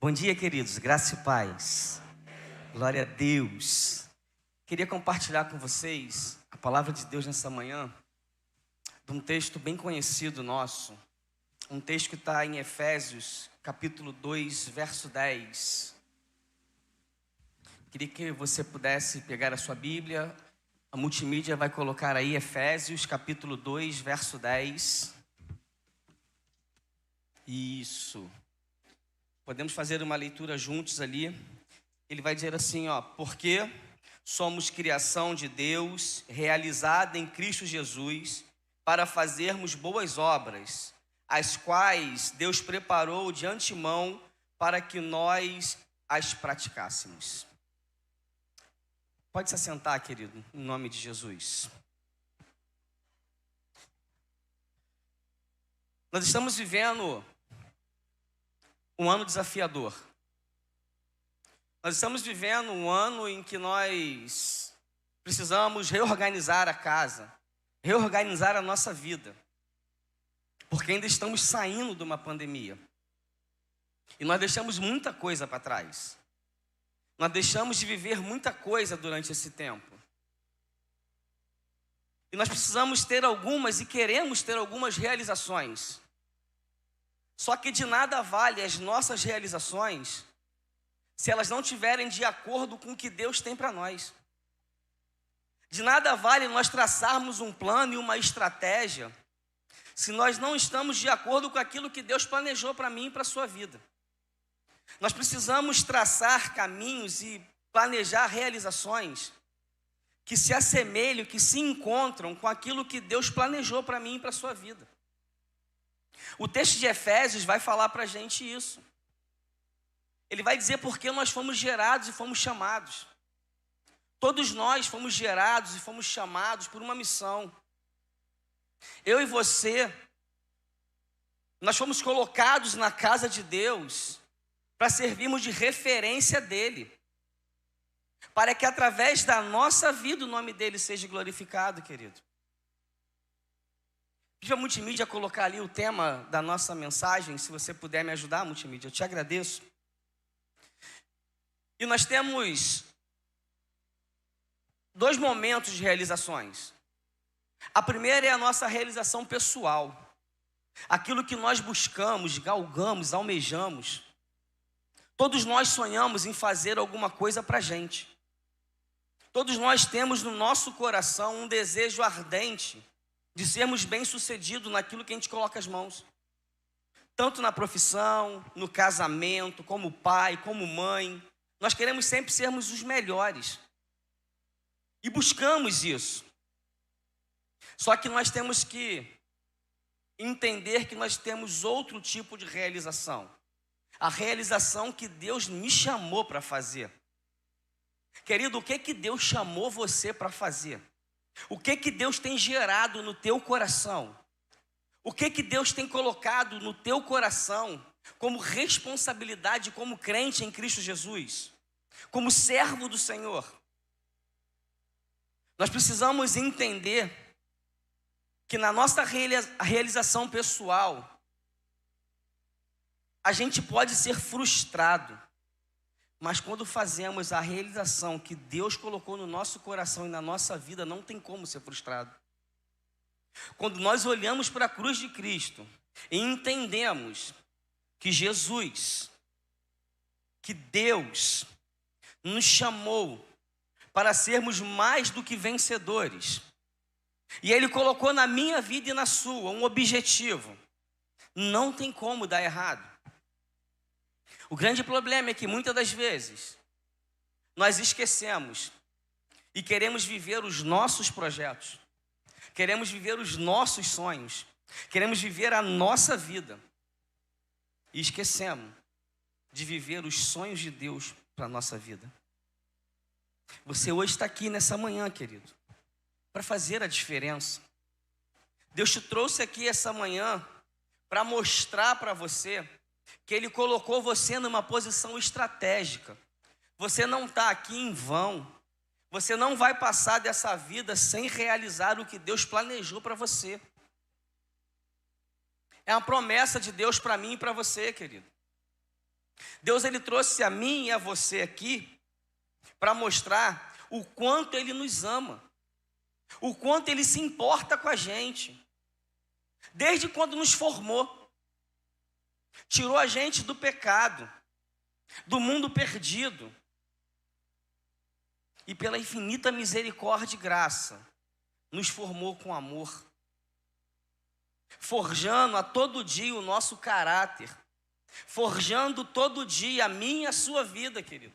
Bom dia, queridos, graça e paz, glória a Deus. Queria compartilhar com vocês a palavra de Deus nessa manhã, de um texto bem conhecido nosso, um texto que está em Efésios, capítulo 2, verso 10. Queria que você pudesse pegar a sua Bíblia, a multimídia vai colocar aí Efésios, capítulo 2, verso 10. Isso. Podemos fazer uma leitura juntos ali. Ele vai dizer assim, porque somos criação de Deus, realizada em Cristo Jesus, para fazermos boas obras, as quais Deus preparou de antemão para que nós as praticássemos. Pode se assentar, querido, em nome de Jesus. Nós estamos vivendo um ano desafiador. Nós estamos vivendo um ano em que nós precisamos reorganizar a casa, reorganizar a nossa vida, porque ainda estamos saindo de uma pandemia. E nós deixamos muita coisa para trás. Nós deixamos de viver muita coisa durante esse tempo. E nós precisamos ter algumas e queremos ter algumas realizações. Só que de nada vale as nossas realizações se elas não estiverem de acordo com o que Deus tem para nós. De nada vale nós traçarmos um plano e uma estratégia se nós não estamos de acordo com aquilo que Deus planejou para mim e para a sua vida. Nós precisamos traçar caminhos e planejar realizações que se assemelham, que se encontram com aquilo que Deus planejou para mim e para a sua vida. O texto de Efésios vai falar para a gente isso. Ele vai dizer porque nós fomos gerados e fomos chamados. Todos nós fomos gerados e fomos chamados por uma missão. Eu e você, nós fomos colocados na casa de Deus para servirmos de referência dEle, para que através da nossa vida o nome dEle seja glorificado, querido. Pedi a multimídia colocar ali o tema da nossa mensagem, se você puder me ajudar, multimídia, eu te agradeço. E nós temos dois momentos de realizações. A primeira é a nossa realização pessoal. Aquilo que nós buscamos, galgamos, almejamos. Todos nós sonhamos em fazer alguma coisa para a gente. Todos nós temos no nosso coração um desejo ardente de sermos bem-sucedidos naquilo que a gente coloca as mãos. Tanto na profissão, no casamento, como pai, como mãe. Nós queremos sempre sermos os melhores. E buscamos isso. Só que nós temos que entender que nós temos outro tipo de realização. A realização que Deus me chamou para fazer. Querido, o que Deus chamou você para fazer? O que Deus tem gerado no teu coração? O que Deus tem colocado no teu coração como responsabilidade, como crente em Cristo Jesus? Como servo do Senhor? Nós precisamos entender que na nossa realização pessoal, a gente pode ser frustrado. Mas quando fazemos a realização que Deus colocou no nosso coração e na nossa vida, não tem como ser frustrado. Quando nós olhamos para a cruz de Cristo e entendemos que Jesus, que Deus nos chamou para sermos mais do que vencedores. E Ele colocou na minha vida e na sua um objetivo. Não tem como dar errado. O grande problema é que muitas das vezes nós esquecemos e queremos viver os nossos projetos, queremos viver os nossos sonhos, queremos viver a nossa vida e esquecemos de viver os sonhos de Deus para a nossa vida. Você hoje está aqui nessa manhã, querido, para fazer a diferença. Deus te trouxe aqui essa manhã para mostrar para você que Ele colocou você numa posição estratégica. Você não está aqui em vão. Você não vai passar dessa vida sem realizar o que Deus planejou para você. É uma promessa de Deus para mim e para você, querido. Deus, ele trouxe a mim e a você aqui para mostrar o quanto ele nos ama, o quanto ele se importa com a gente, desde quando nos formou, tirou a gente do pecado, do mundo perdido, e pela infinita misericórdia e graça, nos formou com amor, forjando a todo dia o nosso caráter, forjando todo dia a minha e a sua vida, querido.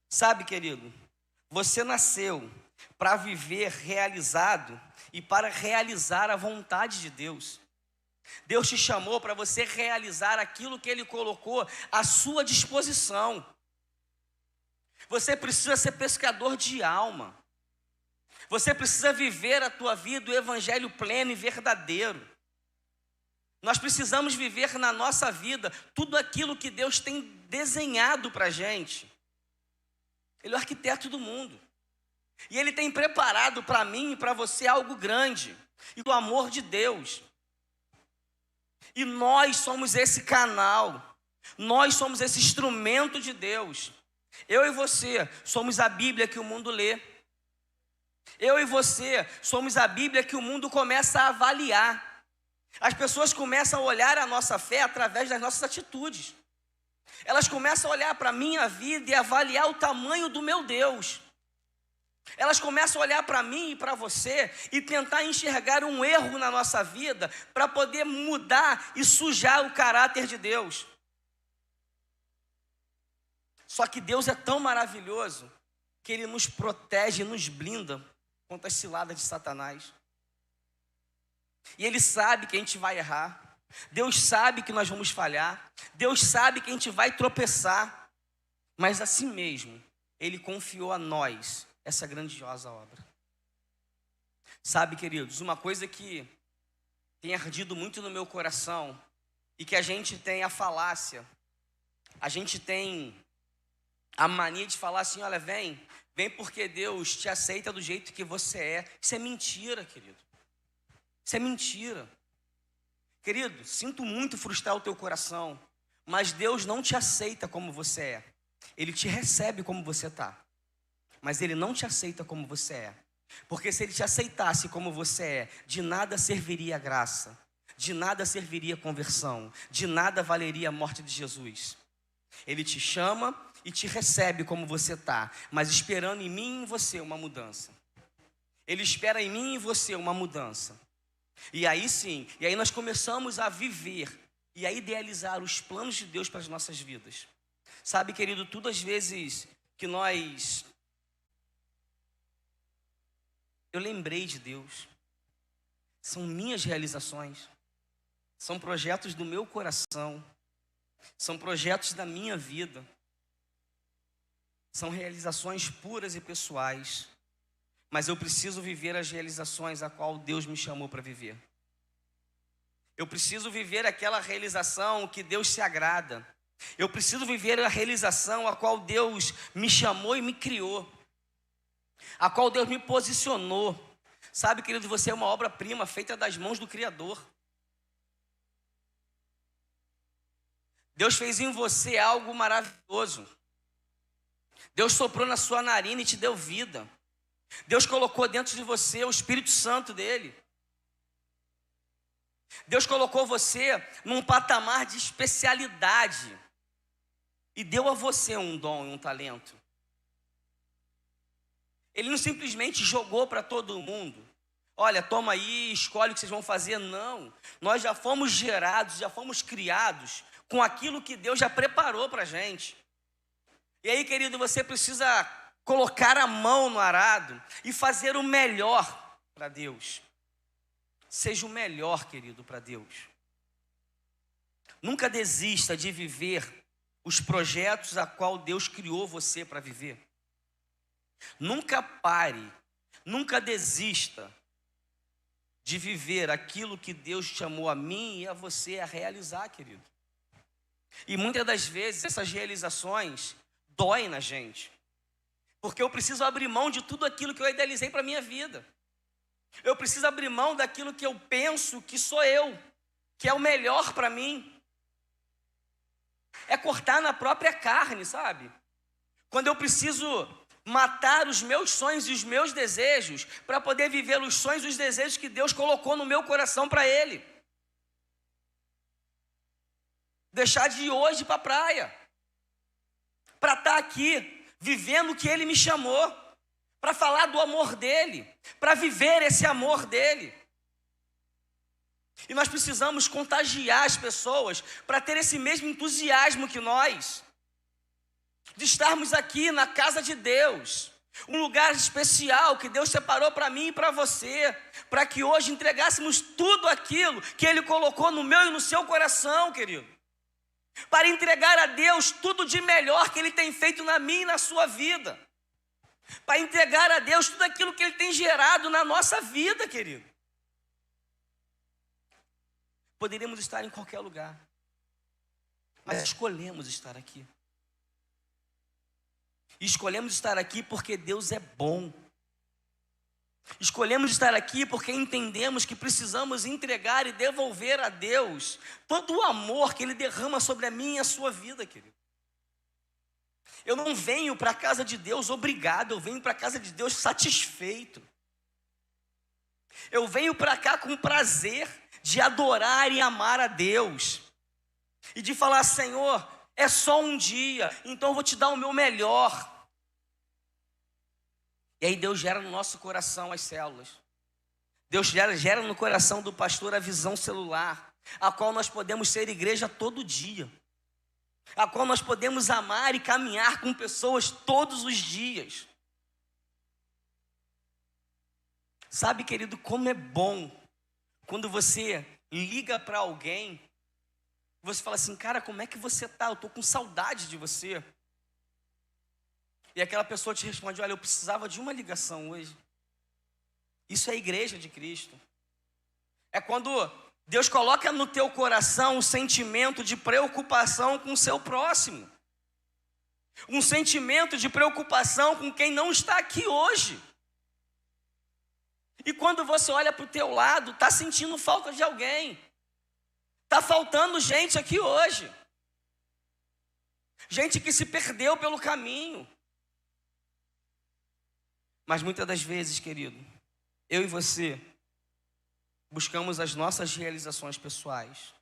Sabe, querido, você nasceu para viver realizado e para realizar a vontade de Deus. Deus te chamou para você realizar aquilo que Ele colocou à sua disposição. Você precisa ser pescador de alma. Você precisa viver a tua vida, o evangelho pleno e verdadeiro. Nós precisamos viver na nossa vida tudo aquilo que Deus tem desenhado para a gente. Ele é o arquiteto do mundo. E Ele tem preparado para mim e para você algo grande. E do amor de Deus. E nós somos esse canal. Nós somos esse instrumento de Deus. Eu e você somos a Bíblia que o mundo lê. Eu e você somos a Bíblia que o mundo começa a avaliar. As pessoas começam a olhar a nossa fé através das nossas atitudes. Elas começam a olhar para a minha vida e avaliar o tamanho do meu Deus. Elas começam a olhar para mim e para você e tentar enxergar um erro na nossa vida para poder mudar e sujar o caráter de Deus. Só que Deus é tão maravilhoso que Ele nos protege e nos blinda contra as ciladas de Satanás. E Ele sabe que a gente vai errar. Deus sabe que nós vamos falhar. Deus sabe que a gente vai tropeçar. Mas assim mesmo, Ele confiou a nós essa grandiosa obra. Sabe, queridos, uma coisa que tem ardido muito no meu coração e que a gente tem a falácia, a gente tem a mania de falar assim, olha, vem porque Deus te aceita do jeito que você é. Isso é mentira, querido. Isso é mentira. Querido, sinto muito frustrar o teu coração, mas Deus não te aceita como você é. Ele te recebe como você está, mas Ele não te aceita como você é. Porque se Ele te aceitasse como você é, de nada serviria a graça, de nada serviria a conversão, de nada valeria a morte de Jesus. Ele te chama e te recebe como você está, mas esperando em mim e em você uma mudança. Ele espera em mim e em você uma mudança. E aí sim, e aí nós começamos a viver e a idealizar os planos de Deus para as nossas vidas. Sabe, querido, tudo às vezes que eu lembrei de Deus. São minhas realizações. São projetos do meu coração. São projetos da minha vida. São realizações puras e pessoais. Mas eu preciso viver as realizações a qual Deus me chamou para viver. Eu preciso viver aquela realização que Deus se agrada. Eu preciso viver a realização a qual Deus me chamou e me criou. A qual Deus me posicionou. Sabe, querido, você é uma obra-prima feita das mãos do Criador. Deus fez em você algo maravilhoso. Deus soprou na sua narina e te deu vida. Deus colocou dentro de você o Espírito Santo dele. Deus colocou você num patamar de especialidade. E deu a você um dom e um talento. Ele não simplesmente jogou para todo mundo. Olha, toma aí, escolhe o que vocês vão fazer. Não, nós já fomos gerados, já fomos criados com aquilo que Deus já preparou para a gente. E aí, querido, você precisa colocar a mão no arado e fazer o melhor para Deus. Seja o melhor, querido, para Deus. Nunca desista de viver os projetos a qual Deus criou você para viver. Nunca pare, nunca desista de viver aquilo que Deus chamou a mim e a você a realizar, querido. E muitas das vezes essas realizações doem na gente. Porque eu preciso abrir mão de tudo aquilo que eu idealizei para a minha vida. Eu preciso abrir mão daquilo que eu penso que sou eu, que é o melhor para mim. É cortar na própria carne, sabe? Quando eu preciso matar os meus sonhos e os meus desejos para poder viver os sonhos e os desejos que Deus colocou no meu coração para Ele. Deixar de ir hoje para a praia, para estar aqui, vivendo o que Ele me chamou, para falar do amor dEle, para viver esse amor dEle. E nós precisamos contagiar as pessoas para ter esse mesmo entusiasmo que nós, de estarmos aqui na casa de Deus, um lugar especial que Deus separou para mim e para você, para que hoje entregássemos tudo aquilo que Ele colocou no meu e no seu coração, querido. Para entregar a Deus tudo de melhor que Ele tem feito na minha e na sua vida. Para entregar a Deus tudo aquilo que Ele tem gerado na nossa vida, querido. Poderíamos estar em qualquer lugar, mas escolhemos estar aqui. E escolhemos estar aqui porque Deus é bom. Escolhemos estar aqui porque entendemos que precisamos entregar e devolver a Deus todo o amor que Ele derrama sobre a minha e a sua vida, querido. Eu não venho para a casa de Deus obrigado, eu venho para a casa de Deus satisfeito. Eu venho para cá com prazer de adorar e amar a Deus. E de falar, Senhor, é só um dia, então eu vou te dar o meu melhor. E aí Deus gera no nosso coração as células. Deus gera no coração do pastor a visão celular, a qual nós podemos ser igreja todo dia, a qual nós podemos amar e caminhar com pessoas todos os dias. Sabe, querido, como é bom quando você liga para alguém, você fala assim, cara, como é que você está? Eu estou com saudade de você. E aquela pessoa te responde, olha, eu precisava de uma ligação hoje. Isso é a igreja de Cristo. É quando Deus coloca no teu coração um sentimento de preocupação com o seu próximo. Um sentimento de preocupação com quem não está aqui hoje. E quando você olha para o teu lado, está sentindo falta de alguém. Está faltando gente aqui hoje. Gente que se perdeu pelo caminho. Mas muitas das vezes, querido, eu e você buscamos as nossas realizações pessoais.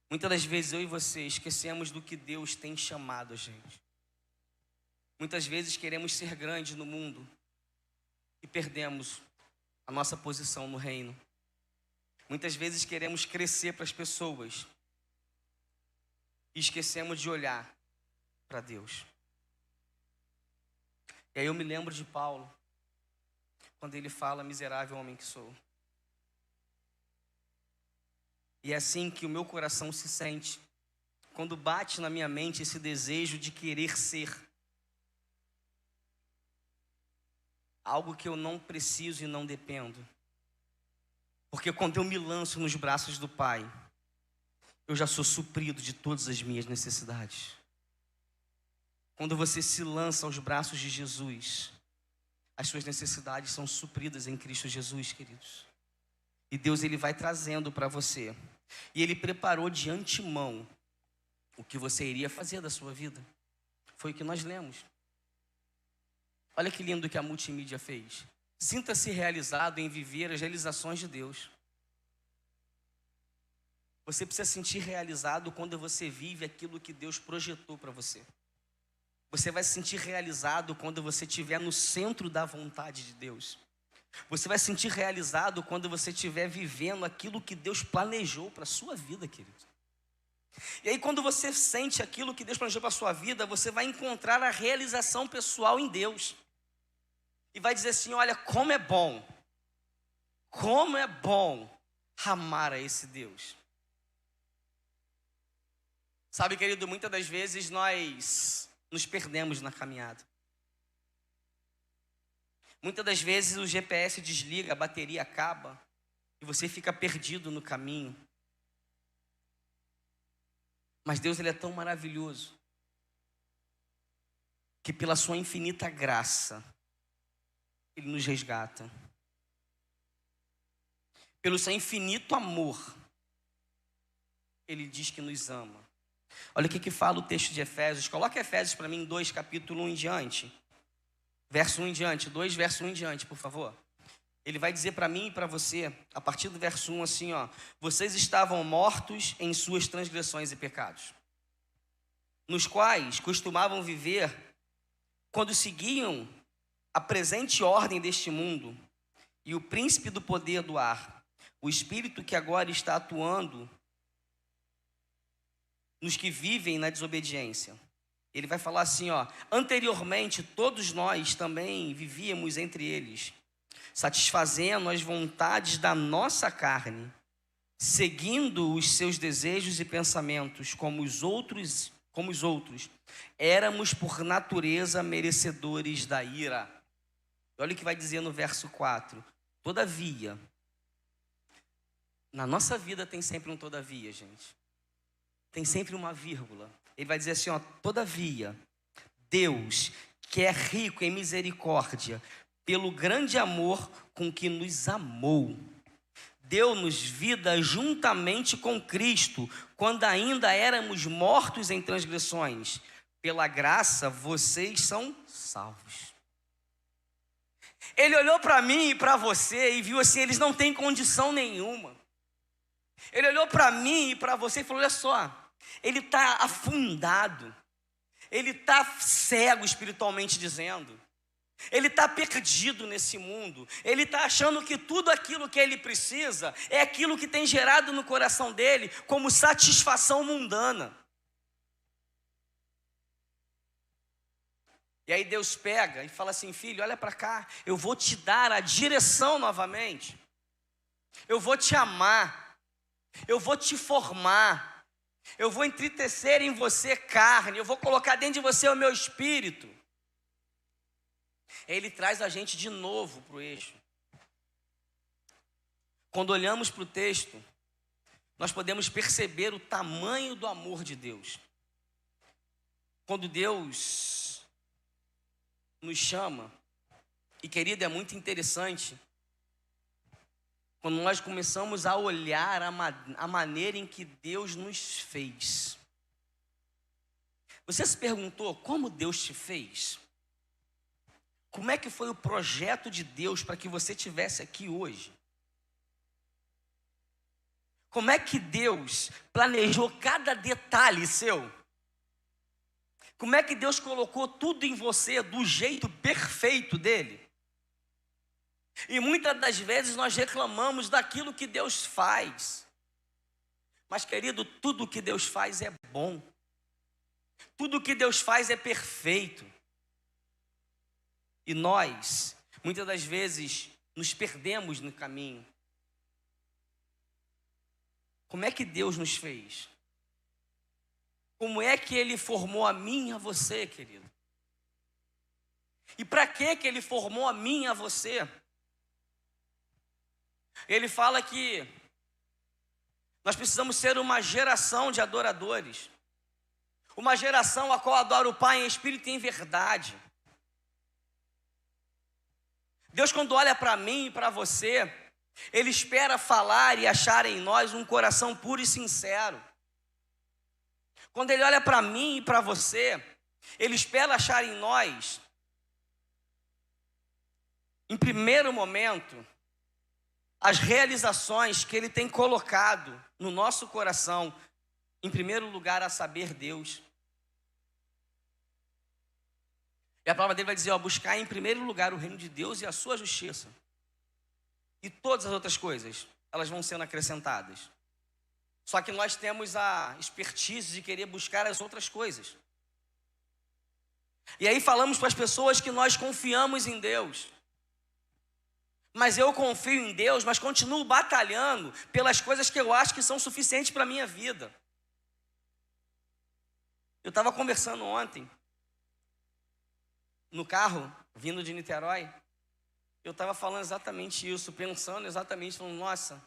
Muitas das vezes eu e você esquecemos do que Deus tem chamado a gente. Muitas vezes queremos ser grandes no mundo e perdemos a nossa posição no reino. Muitas vezes queremos crescer para as pessoas e esquecemos de olhar para Deus. E aí eu me lembro de Paulo, quando ele fala, miserável homem que sou. E é assim que o meu coração se sente, quando bate na minha mente esse desejo de querer ser algo que eu não preciso e não dependo. Porque quando eu me lanço nos braços do Pai, eu já sou suprido de todas as minhas necessidades. Quando você se lança aos braços de Jesus, as suas necessidades são supridas em Cristo Jesus, queridos. E Deus, Ele vai trazendo para você. E Ele preparou de antemão o que você iria fazer da sua vida. Foi o que nós lemos. Olha que lindo que a multimídia fez. Sinta-se realizado em viver as realizações de Deus. Você precisa se sentir realizado quando você vive aquilo que Deus projetou para você. Você vai se sentir realizado quando você estiver no centro da vontade de Deus. Você vai se sentir realizado quando você estiver vivendo aquilo que Deus planejou para a sua vida, querido. E aí quando você sente aquilo que Deus planejou para a sua vida, você vai encontrar a realização pessoal em Deus. E vai dizer assim, olha, como é bom amar a esse Deus. Sabe, querido, muitas das vezes nós nos perdemos na caminhada. Muitas das vezes o GPS desliga, a bateria acaba e você fica perdido no caminho. Mas Deus, Ele é tão maravilhoso que pela sua infinita graça Ele nos resgata. Pelo seu infinito amor Ele diz que nos ama. Olha o que fala o texto de Efésios. Coloca Efésios para mim, 2, capítulo 1 em diante. Verso 1 em diante, 2, verso 1 em diante, por favor. Ele vai dizer para mim e para você, a partir do verso 1, assim, ó: vocês estavam mortos em suas transgressões e pecados, nos quais costumavam viver quando seguiam a presente ordem deste mundo e o príncipe do poder do ar, o espírito que agora está atuando nos que vivem na desobediência. Ele vai falar assim, ó: anteriormente todos nós também vivíamos entre eles, satisfazendo as vontades da nossa carne, seguindo os seus desejos e pensamentos, como os outros, éramos por natureza merecedores da ira. Olha o que vai dizer no verso 4. Todavia, na nossa vida tem sempre um todavia, gente. Tem sempre uma vírgula. Ele vai dizer assim, ó: todavia, Deus, que é rico em misericórdia, pelo grande amor com que nos amou, deu-nos vida juntamente com Cristo, quando ainda éramos mortos em transgressões. Pela graça, vocês são salvos. Ele olhou para mim e para você e viu assim, eles não têm condição nenhuma. Ele olhou para mim e para você e falou: olha só, ele está afundado, ele está cego espiritualmente dizendo, ele está perdido nesse mundo, ele está achando que tudo aquilo que ele precisa é aquilo que tem gerado no coração dele como satisfação mundana. E aí Deus pega e fala assim: filho, olha para cá, eu vou te dar a direção novamente, eu vou te amar, eu vou te formar, eu vou entristecer em você carne, eu vou colocar dentro de você o meu espírito. Ele traz a gente de novo para o eixo. Quando olhamos para o texto, nós podemos perceber o tamanho do amor de Deus. Quando Deus nos chama, e querido, é muito interessante, quando nós começamos a olhar a maneira em que Deus nos fez. Você se perguntou como Deus te fez? Como é que foi o projeto de Deus para que você estivesse aqui hoje? Como é que Deus planejou cada detalhe seu? Como é que Deus colocou tudo em você do jeito perfeito dele? E muitas das vezes nós reclamamos daquilo que Deus faz. Mas, querido, tudo que Deus faz é bom. Tudo que Deus faz é perfeito. E nós, muitas das vezes, nos perdemos no caminho. Como é que Deus nos fez? Como é que Ele formou a mim e a você, querido? E para que Ele formou a mim e a você? Ele fala que nós precisamos ser uma geração de adoradores. Uma geração a qual adora o Pai em espírito e em verdade. Deus, quando olha para mim e para você, Ele espera falar e achar em nós um coração puro e sincero. Quando Ele olha para mim e para você, Ele espera achar em nós, em primeiro momento, as realizações que Ele tem colocado no nosso coração, em primeiro lugar, a saber, Deus. E a palavra dele vai dizer, ó: buscar em primeiro lugar o reino de Deus e a sua justiça. E todas as outras coisas, elas vão sendo acrescentadas. Só que nós temos a expertise de querer buscar as outras coisas. E aí falamos para as pessoas que nós confiamos em Deus. Mas eu confio em Deus, mas continuo batalhando pelas coisas que eu acho que são suficientes para a minha vida. Eu estava conversando ontem, no carro, vindo de Niterói, eu estava falando exatamente isso, pensando exatamente, falando: nossa,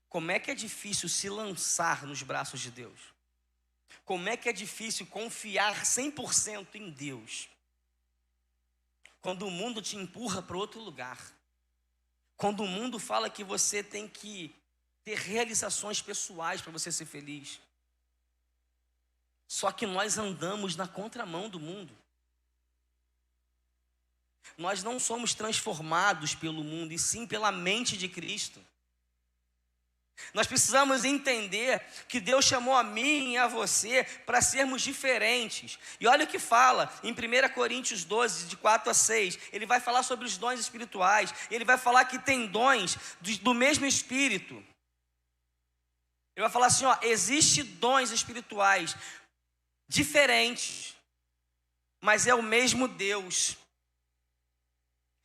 como é que é difícil se lançar nos braços de Deus. Como é que é difícil confiar 100% em Deus. Quando o mundo te empurra para outro lugar. Quando o mundo fala que você tem que ter realizações pessoais para você ser feliz. Só que nós andamos na contramão do mundo. Nós não somos transformados pelo mundo, e sim pela mente de Cristo. Nós precisamos entender que Deus chamou a mim e a você para sermos diferentes. E olha o que fala em 1 Coríntios 12, de 4 a 6. Ele vai falar sobre os dons espirituais. Ele vai falar que tem dons do mesmo Espírito. Ele vai falar assim, ó, existe dons espirituais diferentes, mas é o mesmo Deus.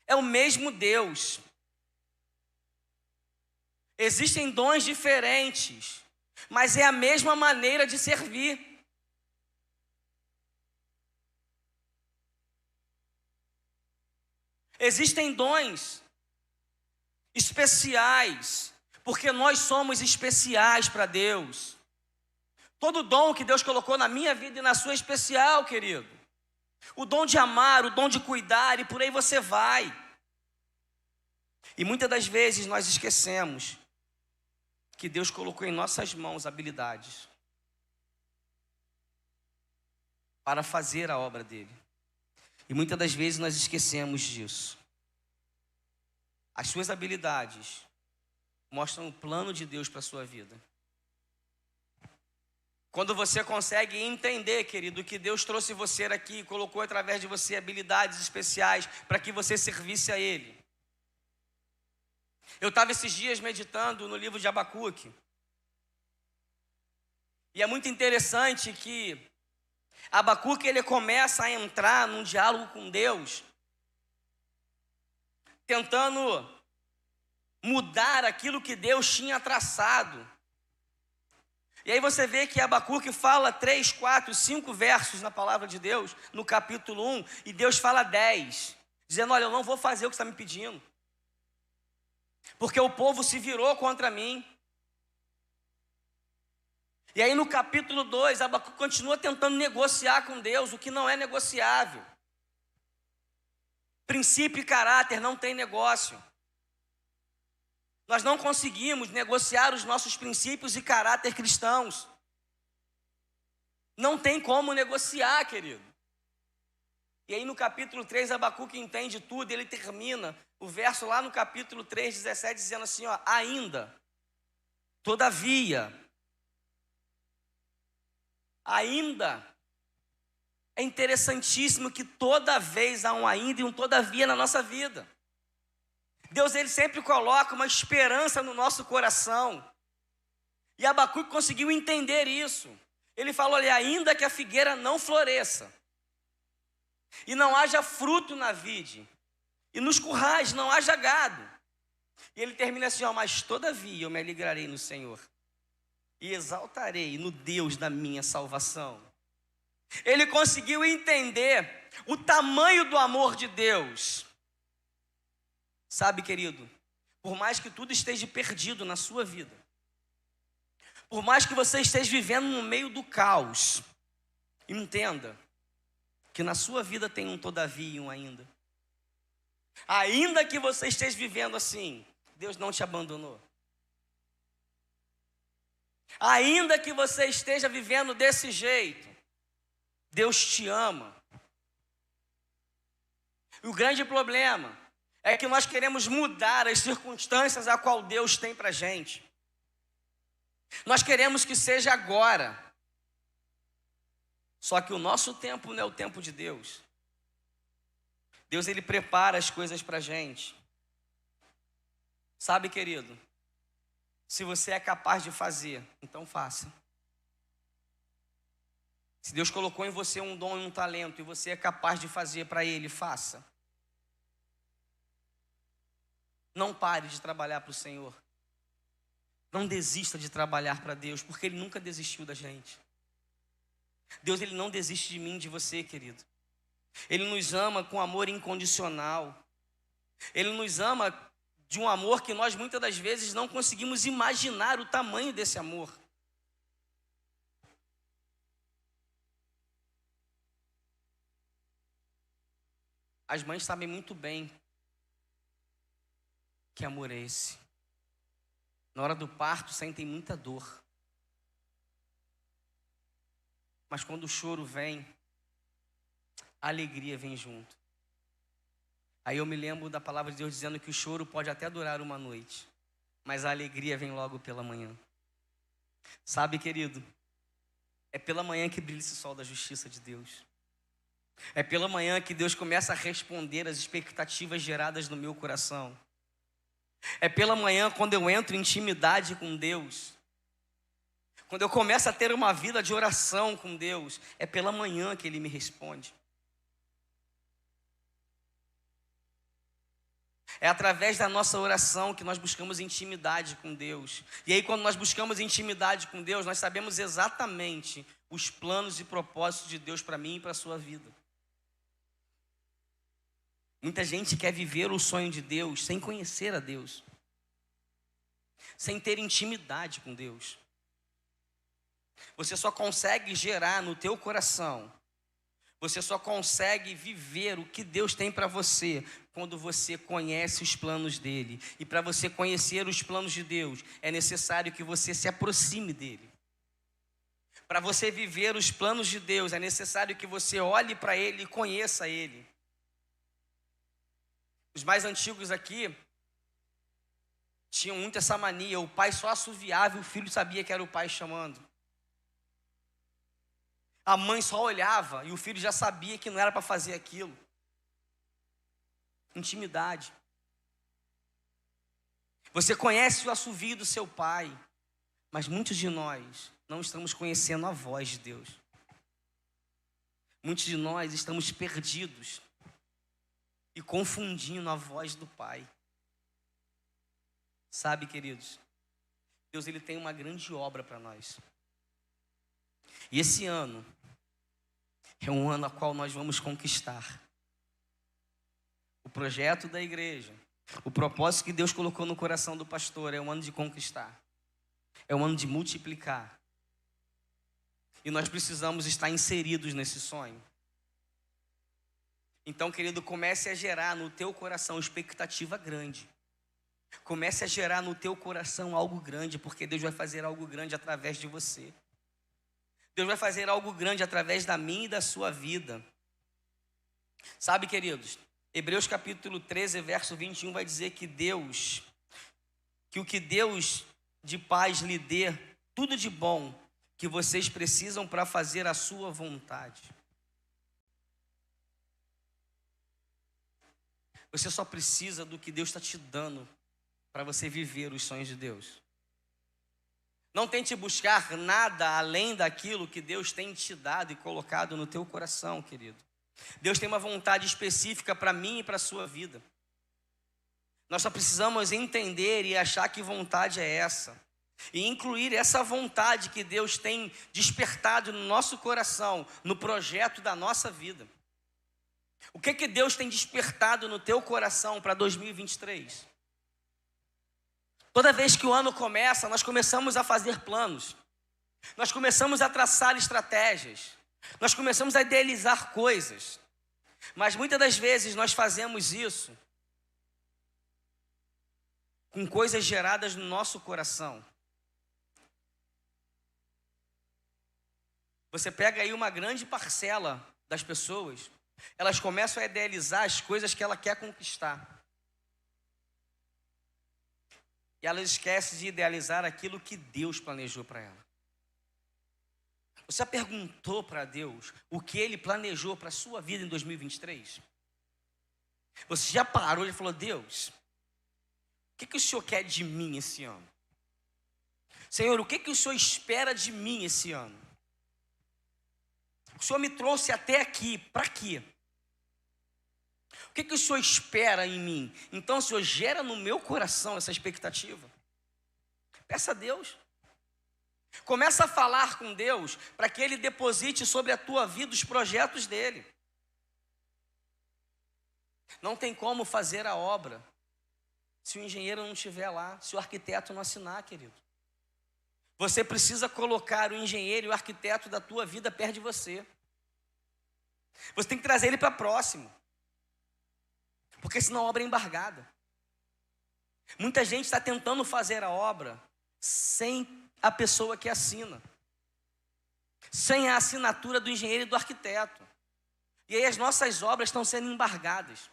É o mesmo Deus. Existem dons diferentes, mas é a mesma maneira de servir. Existem dons especiais, porque nós somos especiais para Deus. Todo dom que Deus colocou na minha vida e na sua é especial, querido. O dom de amar, o dom de cuidar, e por aí você vai. E muitas das vezes nós esquecemos que Deus colocou em nossas mãos habilidades para fazer a obra dele. E muitas das vezes nós esquecemos disso. As suas habilidades mostram o plano de Deus para a sua vida. Quando você consegue entender, querido, que Deus trouxe você aqui, colocou através de você habilidades especiais para que você servisse a Ele. Eu estava esses dias meditando no livro de Abacuque. E é muito interessante que Abacuque, ele começa a entrar num diálogo com Deus, tentando mudar aquilo que Deus tinha traçado. E aí você vê que Abacuque fala 3, 4, 5 versos na palavra de Deus, no capítulo 1, e Deus fala 10, dizendo, olha, eu não vou fazer o que você está me pedindo, porque o povo se virou contra mim. E aí no capítulo 2, Abacuque continua tentando negociar com Deus o que não é negociável. Princípio e caráter não tem negócio. Nós não conseguimos negociar os nossos princípios e caráter cristãos. Não tem como negociar, querido. E aí no capítulo 3, Abacuque entende tudo, ele termina o verso lá no capítulo 3, 17, dizendo assim, ó, ainda, todavia, ainda. É interessantíssimo que toda vez há um ainda e um todavia na nossa vida. Deus, ele sempre coloca uma esperança no nosso coração. E Abacuque conseguiu entender isso. Ele falou, olha, ainda que a figueira não floresça, e não haja fruto na vide, e nos currais não haja gado. E ele termina assim, ó, mas todavia eu me alegrarei no Senhor, e exaltarei no Deus da minha salvação. Ele conseguiu entender o tamanho do amor de Deus. Sabe, querido, por mais que tudo esteja perdido na sua vida, por mais que você esteja vivendo no meio do caos, entenda que na sua vida tem um todavia e um ainda. Ainda que você esteja vivendo assim, Deus não te abandonou. Ainda que você esteja vivendo desse jeito, Deus te ama. E o grande problema é que nós queremos mudar as circunstâncias a qual Deus tem para a gente. Nós queremos que seja agora. Só que o nosso tempo não é o tempo de Deus. Deus, ele prepara as coisas para a gente. Sabe, querido, se você é capaz de fazer, então faça. Se Deus colocou em você um dom e um talento, e você é capaz de fazer para Ele, faça. Não pare de trabalhar para o Senhor. Não desista de trabalhar para Deus, porque Ele nunca desistiu da gente. Deus, ele não desiste de mim, de você, querido. Ele nos ama com amor incondicional. Ele nos ama de um amor que nós muitas das vezes não conseguimos imaginar o tamanho desse amor. As mães sabem muito bem que amor é esse. Na hora do parto sentem muita dor. Mas quando o choro vem, a alegria vem junto. Aí eu me lembro da palavra de Deus dizendo que o choro pode até durar uma noite, mas a alegria vem logo pela manhã. Sabe, querido, é pela manhã que brilha esse sol da justiça de Deus. É pela manhã que Deus começa a responder às expectativas geradas no meu coração. É pela manhã quando eu entro em intimidade com Deus. Quando eu começo a ter uma vida de oração com Deus, é pela manhã que Ele me responde. É através da nossa oração que nós buscamos intimidade com Deus. E aí, quando nós buscamos intimidade com Deus, nós sabemos exatamente os planos e propósitos de Deus para mim e para a sua vida. Muita gente quer viver o sonho de Deus sem conhecer a Deus, sem ter intimidade com Deus. Você só consegue gerar no teu coração, você só consegue viver o que Deus tem para você quando você conhece os planos dele. E para você conhecer os planos de Deus, é necessário que você se aproxime dele. Para você viver os planos de Deus, é necessário que você olhe para ele e conheça ele. Os mais antigos aqui tinham muito essa mania, o pai só assoviava e o filho sabia que era o pai chamando. A mãe só olhava e o filho já sabia que não era para fazer aquilo. Intimidade. Você conhece o assovio do seu pai, mas muitos de nós não estamos conhecendo a voz de Deus. Muitos de nós estamos perdidos e confundindo a voz do Pai. Sabe, queridos, Deus ele tem uma grande obra para nós. E esse ano é um ano a qual nós vamos conquistar. O projeto da igreja, o propósito que Deus colocou no coração do pastor é um ano de conquistar. É um ano de multiplicar. E nós precisamos estar inseridos nesse sonho. Então, querido, comece a gerar no teu coração expectativa grande. Comece a gerar no teu coração algo grande, porque Deus vai fazer algo grande através de você. Deus vai fazer algo grande através da minha e da sua vida. Sabe, queridos, Hebreus capítulo 13, verso 21 vai dizer que o que Deus de paz lhe dê, tudo de bom que vocês precisam para fazer a sua vontade. Você só precisa do que Deus está te dando para você viver os sonhos de Deus. Não tente buscar nada além daquilo que Deus tem te dado e colocado no teu coração, querido. Deus tem uma vontade específica para mim e para a sua vida. Nós só precisamos entender e achar que vontade é essa. E incluir essa vontade que Deus tem despertado no nosso coração, no projeto da nossa vida. O que Deus tem despertado no teu coração para 2023? Toda vez que o ano começa, nós começamos a fazer planos. Nós começamos a traçar estratégias. Nós começamos a idealizar coisas. Mas muitas das vezes nós fazemos isso com coisas geradas no nosso coração. Você pega aí uma grande parcela das pessoas, elas começam a idealizar as coisas que ela quer conquistar. E elas esquecem de idealizar aquilo que Deus planejou para ela. Você já perguntou para Deus o que Ele planejou para a sua vida em 2023? Você já parou e falou, Deus, o que o Senhor quer de mim esse ano? Senhor, o que o Senhor espera de mim esse ano? O Senhor me trouxe até aqui, para quê? O que o Senhor espera em mim? Então, Senhor, gera no meu coração essa expectativa. Peça a Deus. Começa a falar com Deus para que Ele deposite sobre a tua vida os projetos dEle. Não tem como fazer a obra se o engenheiro não estiver lá, se o arquiteto não assinar, querido. Você precisa colocar o engenheiro e o arquiteto da tua vida perto de você. Você tem que trazer ele para próximo. Porque senão a obra é embargada. Muita gente está tentando fazer a obra sem a pessoa que assina. sem a assinatura do engenheiro e do arquiteto. E aí as nossas obras estão sendo embargadas.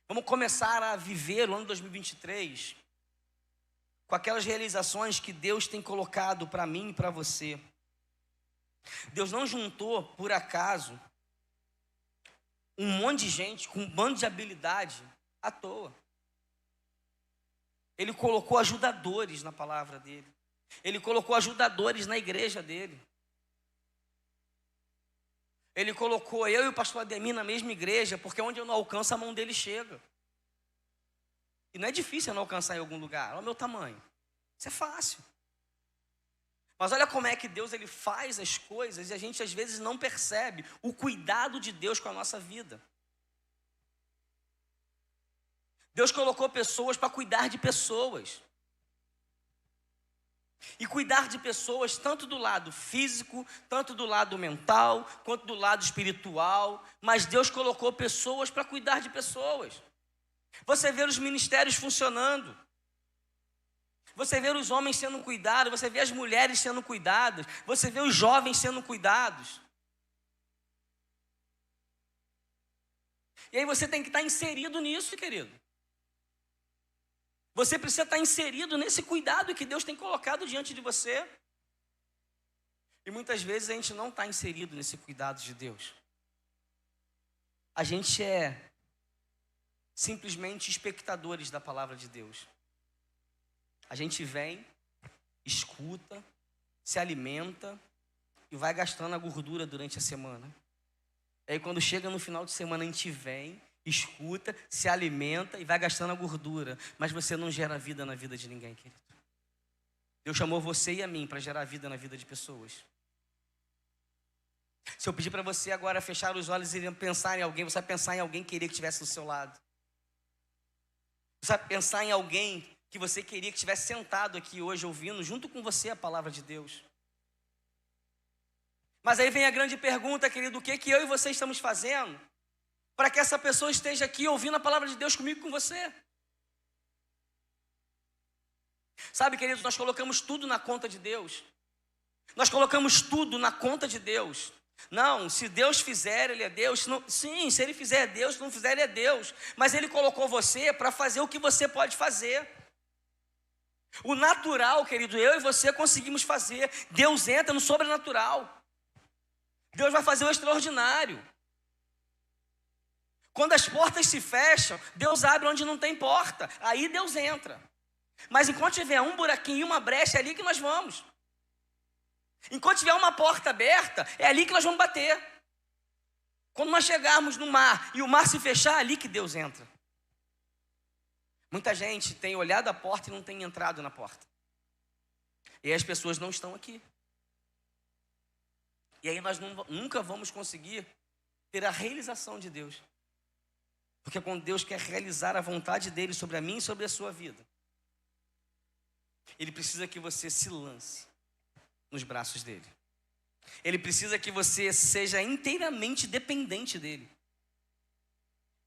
Vamos começar a viver o ano 2023 com aquelas realizações que Deus tem colocado para mim e para você. Deus não juntou, por acaso, um monte de gente com um bando de habilidade à toa. Ele colocou ajudadores na palavra dele. Ele colocou ajudadores na igreja dele. Ele colocou eu e o pastor Ademir na mesma igreja, porque onde eu não alcanço, a mão dele chega. E não é difícil eu não alcançar em algum lugar, olha o meu tamanho. Isso é fácil. Mas olha como é que Deus ele faz as coisas e a gente às vezes não percebe o cuidado de Deus com a nossa vida. Deus colocou pessoas para cuidar de pessoas. E cuidar de pessoas tanto do lado físico, tanto do lado mental, quanto do lado espiritual. Mas Deus colocou pessoas para cuidar de pessoas. Você vê os ministérios funcionando. Você vê os homens sendo cuidados, você vê as mulheres sendo cuidadas, você vê os jovens sendo cuidados. E aí você tem que estar inserido nisso, querido. Você precisa estar inserido nesse cuidado que Deus tem colocado diante de você. E muitas vezes a gente não está inserido nesse cuidado de Deus. A gente é simplesmente espectadores da palavra de Deus. A gente vem, escuta, se alimenta e vai gastando a gordura durante a semana. E aí quando chega no final de semana a gente vem, escuta, se alimenta e vai gastando a gordura. Mas você não gera vida na vida de ninguém, querido. Deus chamou você e a mim para gerar vida na vida de pessoas. Se eu pedir para você agora fechar os olhos e pensar em alguém, você vai pensar em alguém que queria que estivesse do seu lado. Você vai pensar em alguém que você queria que estivesse sentado aqui hoje ouvindo junto com você a palavra de Deus. Mas aí vem a grande pergunta, querido, o que eu e você estamos fazendo para que essa pessoa esteja aqui ouvindo a palavra de Deus comigo e com você? Sabe, queridos, nós colocamos tudo na conta de Deus. Nós colocamos tudo na conta de Deus. Não, se Deus fizer, Ele é Deus. Sim, se Ele fizer, é Deus. Se não fizer, Ele é Deus. Mas Ele colocou você para fazer o que você pode fazer. O natural, querido, eu e você conseguimos fazer. Deus entra no sobrenatural. Deus vai fazer o extraordinário. Quando as portas se fecham, Deus abre onde não tem porta. Aí Deus entra. Mas enquanto tiver um buraquinho e uma brecha, é ali que nós vamos. Enquanto tiver uma porta aberta, é ali que nós vamos bater. Quando nós chegarmos no mar e o mar se fechar, é ali que Deus entra. Muita gente tem olhado a porta e não tem entrado na porta. E aí as pessoas não estão aqui. E aí nós nunca vamos conseguir ter a realização de Deus. Porque quando Deus quer realizar a vontade dEle sobre a mim e sobre a sua vida, Ele precisa que você se lance nos braços dEle. Ele precisa que você seja inteiramente dependente dEle.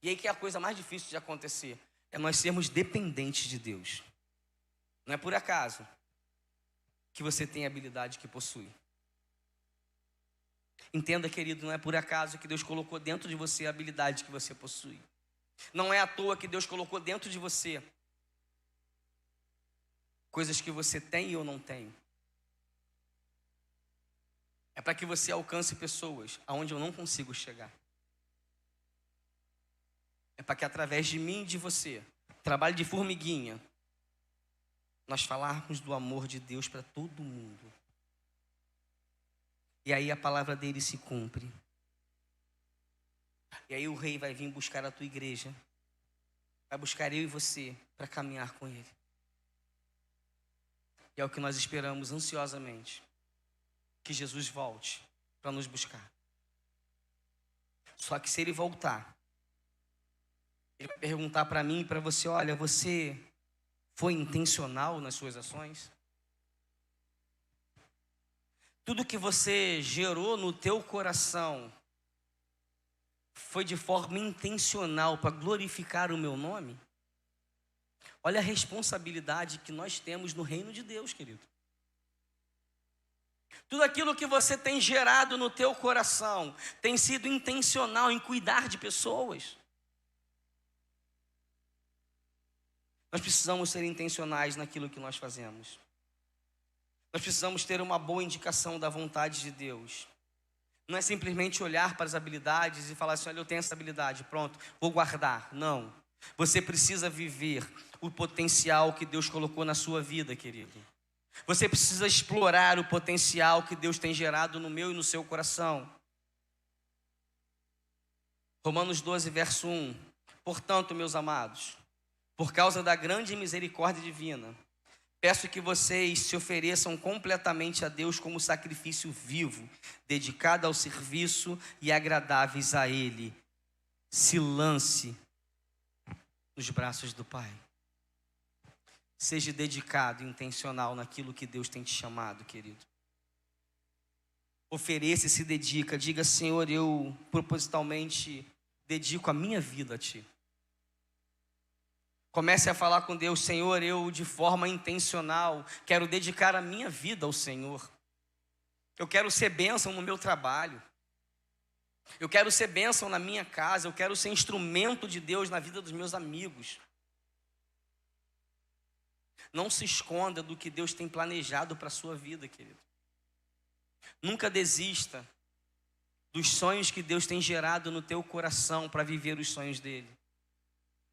E aí que é a coisa mais difícil de acontecer. É nós sermos dependentes de Deus. Não é por acaso que você tem a habilidade que possui. Entenda, querido, não é por acaso que Deus colocou dentro de você a habilidade que você possui. Não é à toa que Deus colocou dentro de você coisas que você tem ou não tem. É para que você alcance pessoas aonde eu não consigo chegar. É para que através de mim e de você, trabalho de formiguinha, nós falarmos do amor de Deus para todo mundo. E aí a palavra dele se cumpre. E aí o rei vai vir buscar a tua igreja. Vai buscar eu e você para caminhar com ele. E é o que nós esperamos ansiosamente. Que Jesus volte para nos buscar. Só que se ele voltar, ele vai perguntar para mim e para você, olha, você foi intencional nas suas ações? Tudo que você gerou no teu coração foi de forma intencional para glorificar o meu nome? Olha a responsabilidade que nós temos no reino de Deus, querido. Tudo aquilo que você tem gerado no teu coração tem sido intencional em cuidar de pessoas. Nós precisamos ser intencionais naquilo que nós fazemos. Nós precisamos ter uma boa indicação da vontade de Deus. Não é simplesmente olhar para as habilidades e falar assim, olha, eu tenho essa habilidade, pronto, vou guardar. Não. Você precisa viver o potencial que Deus colocou na sua vida, querido. Você precisa explorar o potencial que Deus tem gerado no meu e no seu coração. Romanos 12, verso 1. Portanto, meus amados, por causa da grande misericórdia divina, peço que vocês se ofereçam completamente a Deus como sacrifício vivo, dedicado ao serviço e agradáveis a Ele. Se lance nos braços do Pai. Seja dedicado e intencional naquilo que Deus tem te chamado, querido. Ofereça e se dedica. Diga, Senhor, eu propositalmente dedico a minha vida a Ti. Comece a falar com Deus, Senhor, eu de forma intencional quero dedicar a minha vida ao Senhor. Eu quero ser bênção no meu trabalho. Eu quero ser bênção na minha casa. Eu quero ser instrumento de Deus na vida dos meus amigos. Não se esconda do que Deus tem planejado para a sua vida, querido. Nunca desista dos sonhos que Deus tem gerado no teu coração para viver os sonhos dele.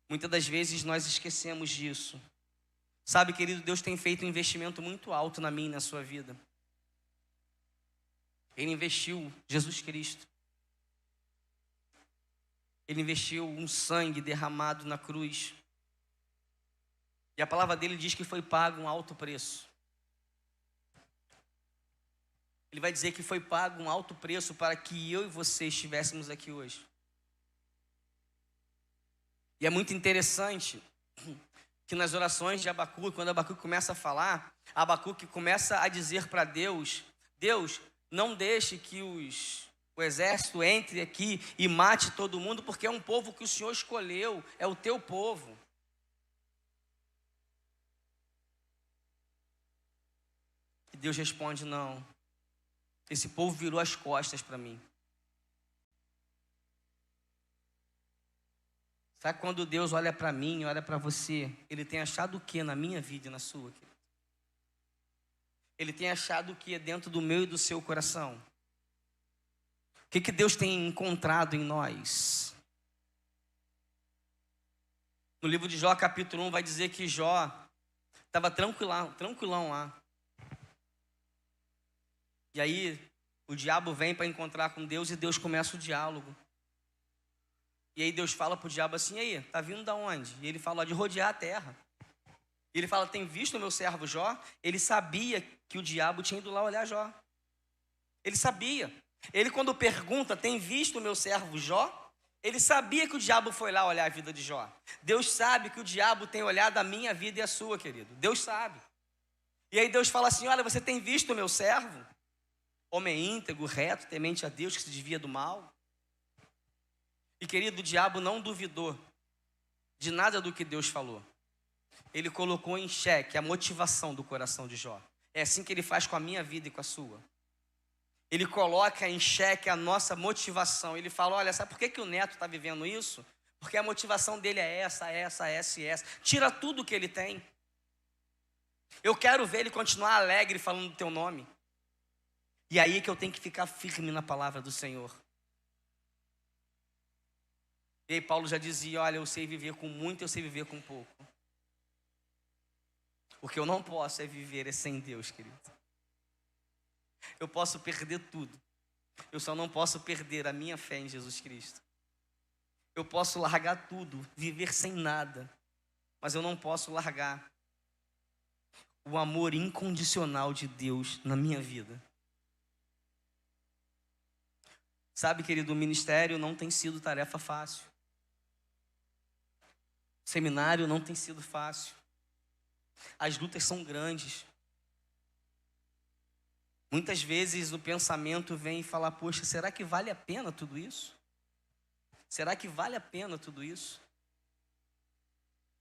Muitas das vezes nós esquecemos disso. Sabe, querido, Deus tem feito um investimento muito alto na minha e na sua vida. Ele investiu Jesus Cristo. Ele investiu um sangue derramado na cruz. E a palavra dele diz que foi pago um alto preço. Ele vai dizer que foi pago um alto preço para que eu e você estivéssemos aqui hoje. E é muito interessante que nas orações de Abacuque, quando Abacuque começa a falar, Abacuque começa a dizer para Deus, Deus, não deixe que o exército entre aqui e mate todo mundo, porque é um povo que o Senhor escolheu, é o teu povo. E Deus responde, não, esse povo virou as costas para mim. Sabe quando Deus olha para mim, olha para você, Ele tem achado o que na minha vida e na sua? Querido? Ele tem achado o que dentro do meu e do seu coração? O que Deus tem encontrado em nós? No livro de Jó, capítulo 1, vai dizer que Jó estava tranquilão lá. E aí, o diabo vem para encontrar com Deus e Deus começa o diálogo. E aí Deus fala para o diabo assim, e aí, tá vindo da onde? E ele fala, de rodear a terra. E ele fala, tem visto o meu servo Jó? Ele sabia que o diabo tinha ido lá olhar Jó. Ele sabia. Ele quando pergunta, tem visto o meu servo Jó? Ele sabia que o diabo foi lá olhar a vida de Jó. Deus sabe que o diabo tem olhado a minha vida e a sua, querido. Deus sabe. E aí Deus fala assim, olha, você tem visto o meu servo? Homem íntegro, reto, temente a Deus, que se desvia do mal. E querido, o diabo não duvidou de nada do que Deus falou. Ele colocou em xeque a motivação do coração de Jó. É assim que ele faz com a minha vida e com a sua. Ele coloca em xeque a nossa motivação. Ele fala, olha, sabe por que o neto está vivendo isso? Porque a motivação dele é essa e essa. Tira tudo que ele tem. Eu quero ver ele continuar alegre falando do teu nome. E aí que eu tenho que ficar firme na palavra do Senhor. E aí Paulo já dizia, olha, eu sei viver com muito, eu sei viver com pouco. O que eu não posso é viver sem Deus, querido. Eu posso perder tudo. Eu só não posso perder a minha fé em Jesus Cristo. Eu posso largar tudo, viver sem nada. Mas eu não posso largar o amor incondicional de Deus na minha vida. Sabe, querido, o ministério não tem sido tarefa fácil. O seminário não tem sido fácil. As lutas são grandes. Muitas vezes o pensamento vem e fala, poxa, será que vale a pena tudo isso? Será que vale a pena tudo isso?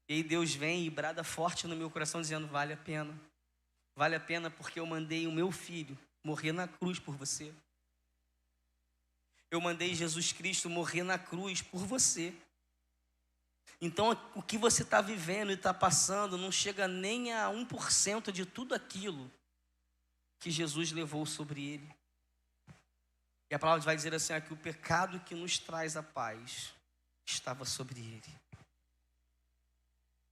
E aí Deus vem e brada forte no meu coração dizendo, vale a pena. Vale a pena porque eu mandei o meu filho morrer na cruz por você. Eu mandei Jesus Cristo morrer na cruz por você. Então, o que você está vivendo e está passando não chega nem a 1% de tudo aquilo que Jesus levou sobre ele. E a palavra vai dizer assim, que o pecado que nos traz a paz estava sobre ele.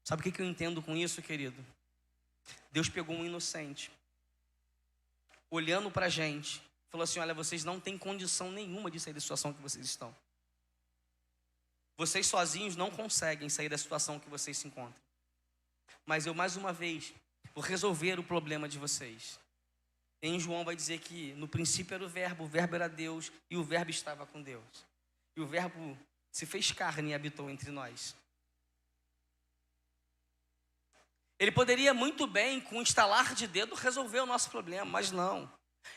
Sabe o que eu entendo com isso, querido? Deus pegou um inocente, olhando para a gente, falou assim, olha, vocês não têm condição nenhuma de sair da situação que vocês estão. Vocês sozinhos não conseguem sair da situação que vocês se encontram. Mas eu, mais uma vez, vou resolver o problema de vocês. Em João vai dizer que no princípio era o verbo era Deus, e o verbo estava com Deus. E o verbo se fez carne e habitou entre nós. Ele poderia muito bem, com um estalar de dedo, resolver o nosso problema, mas não.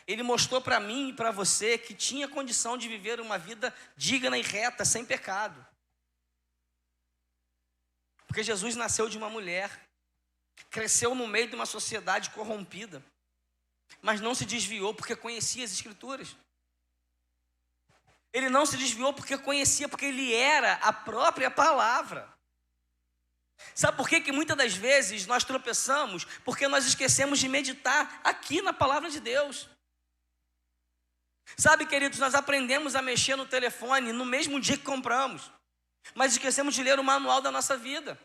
Ele mostrou para mim e para você que tinha condição de viver uma vida digna e reta, sem pecado. Porque Jesus nasceu de uma mulher, cresceu no meio de uma sociedade corrompida, mas não se desviou porque conhecia as Escrituras. Ele não se desviou porque conhecia, porque ele era a própria palavra. Sabe por que muitas das vezes nós tropeçamos? Porque nós esquecemos de meditar aqui na palavra de Deus. Sabe, queridos, nós aprendemos a mexer no telefone no mesmo dia que compramos, mas esquecemos de ler o manual da nossa vida.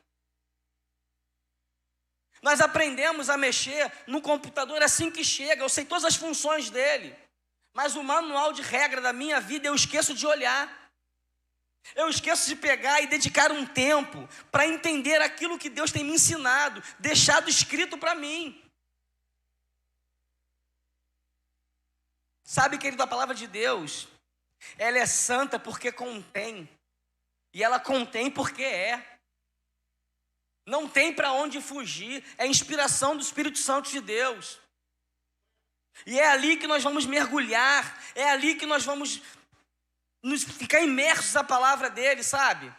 Nós aprendemos a mexer no computador assim que chega, eu sei todas as funções dele, mas o manual de regra da minha vida eu esqueço de olhar. Eu esqueço de pegar e dedicar um tempo para entender aquilo que Deus tem me ensinado, deixado escrito para mim. Sabe, querido, a palavra de Deus, ela é santa porque contém, e ela contém porque é. Não tem para onde fugir, é inspiração do Espírito Santo de Deus. E é ali que nós vamos mergulhar, é ali que nós vamos ficar imersos na palavra dele, sabe?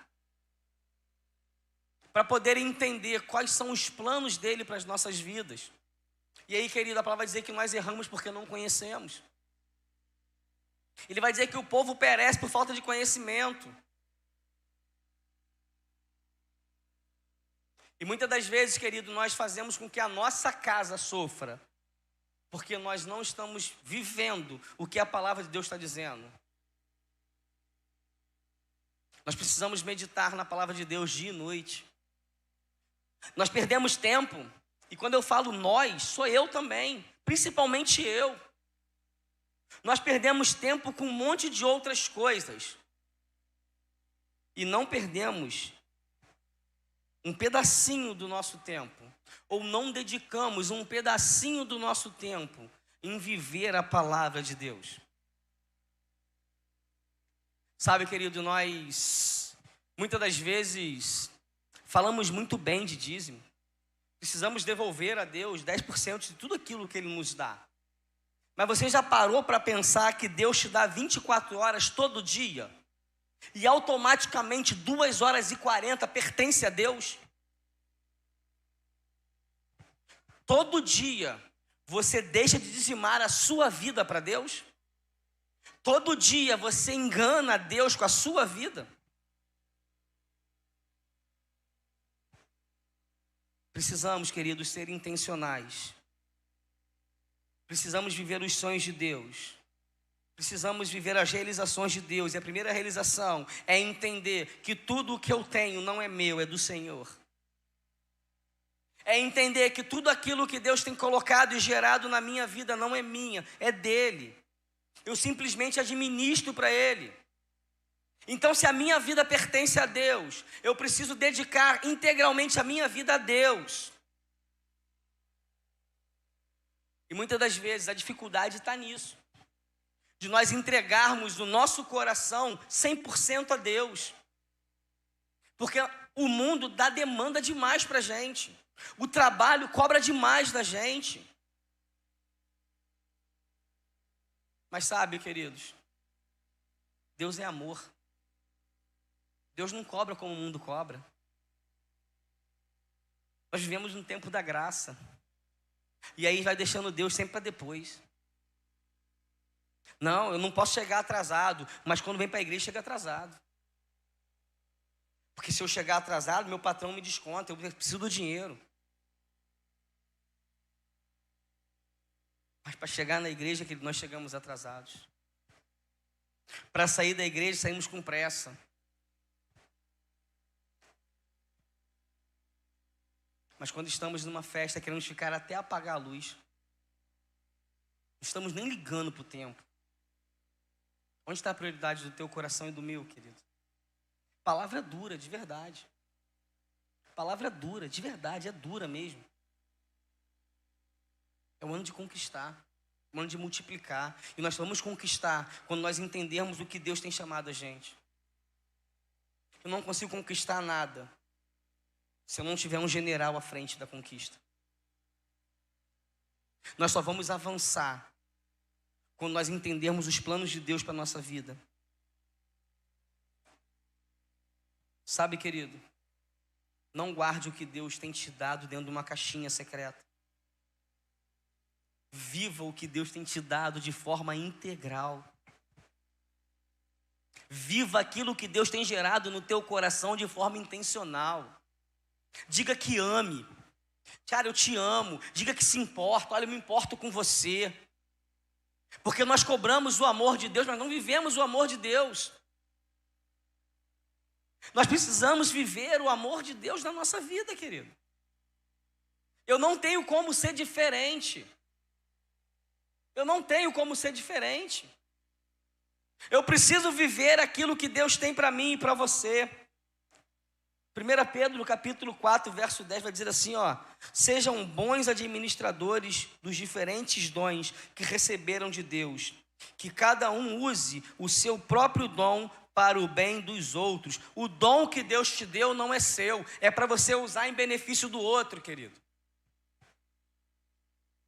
Para poder entender quais são os planos dele para as nossas vidas. E aí, querido, a palavra vai dizer que nós erramos porque não conhecemos. Ele vai dizer que o povo perece por falta de conhecimento. E muitas das vezes, querido, nós fazemos com que a nossa casa sofra, porque nós não estamos vivendo o que a palavra de Deus está dizendo. Nós precisamos meditar na palavra de Deus dia e noite. Nós perdemos tempo, e quando eu falo nós, sou eu também, principalmente eu. Nós perdemos tempo com um monte de outras coisas, e não perdemos um pedacinho do nosso tempo, ou não dedicamos um pedacinho do nosso tempo em viver a palavra de Deus. Sabe, querido, nós muitas das vezes falamos muito bem de dízimo. Precisamos devolver a Deus 10% de tudo aquilo que Ele nos dá. Mas você já parou para pensar que Deus te dá 24 horas todo dia? E automaticamente 2 horas e 40 pertence a Deus? Todo dia você deixa de dizimar a sua vida para Deus? Todo dia você engana a Deus com a sua vida? Precisamos, queridos, ser intencionais. Precisamos viver os sonhos de Deus. Precisamos viver as realizações de Deus. E a primeira realização é entender que tudo o que eu tenho não é meu, é do Senhor. É entender que tudo aquilo que Deus tem colocado e gerado na minha vida não é minha, é dele. Eu simplesmente administro para Ele. Então, se a minha vida pertence a Deus, eu preciso dedicar integralmente a minha vida a Deus. E muitas das vezes a dificuldade está nisso, de nós entregarmos o nosso coração 100% a Deus. Porque o mundo dá demanda demais para a gente. O trabalho cobra demais da gente. Mas sabe, queridos, Deus é amor. Deus não cobra como o mundo cobra. Nós vivemos no tempo da graça. E aí vai deixando Deus sempre para depois. Não, eu não posso chegar atrasado, mas quando vem para a igreja, chega atrasado. Porque se eu chegar atrasado, meu patrão me desconta, eu preciso do dinheiro. Mas para chegar na igreja, querido, nós chegamos atrasados. Para sair da igreja, saímos com pressa. Mas quando estamos numa festa, queremos ficar até apagar a luz. Não estamos nem ligando para o tempo. Onde está a prioridade do teu coração e do meu, querido? Palavra dura, de verdade. Palavra dura, de verdade, é dura mesmo. É um ano de conquistar, um ano de multiplicar. E nós vamos conquistar quando nós entendermos o que Deus tem chamado a gente. Eu não consigo conquistar nada se eu não tiver um general à frente da conquista. Nós só vamos avançar quando nós entendermos os planos de Deus para a nossa vida. Sabe, querido, não guarde o que Deus tem te dado dentro de uma caixinha secreta. Viva o que Deus tem te dado de forma integral. Viva aquilo que Deus tem gerado no teu coração de forma intencional. Diga que ame. Cara, eu te amo. Diga que se importa. Olha, eu me importo com você. Porque nós cobramos o amor de Deus, mas não vivemos o amor de Deus. Nós precisamos viver o amor de Deus na nossa vida, querido. Eu não tenho como ser diferente. Eu não tenho como ser diferente. Eu preciso viver aquilo que Deus tem para mim e para você. 1 Pedro, no capítulo 4, verso 10, vai dizer assim, ó: sejam bons administradores dos diferentes dons que receberam de Deus, que cada um use o seu próprio dom para o bem dos outros. O dom que Deus te deu não é seu, é para você usar em benefício do outro, querido.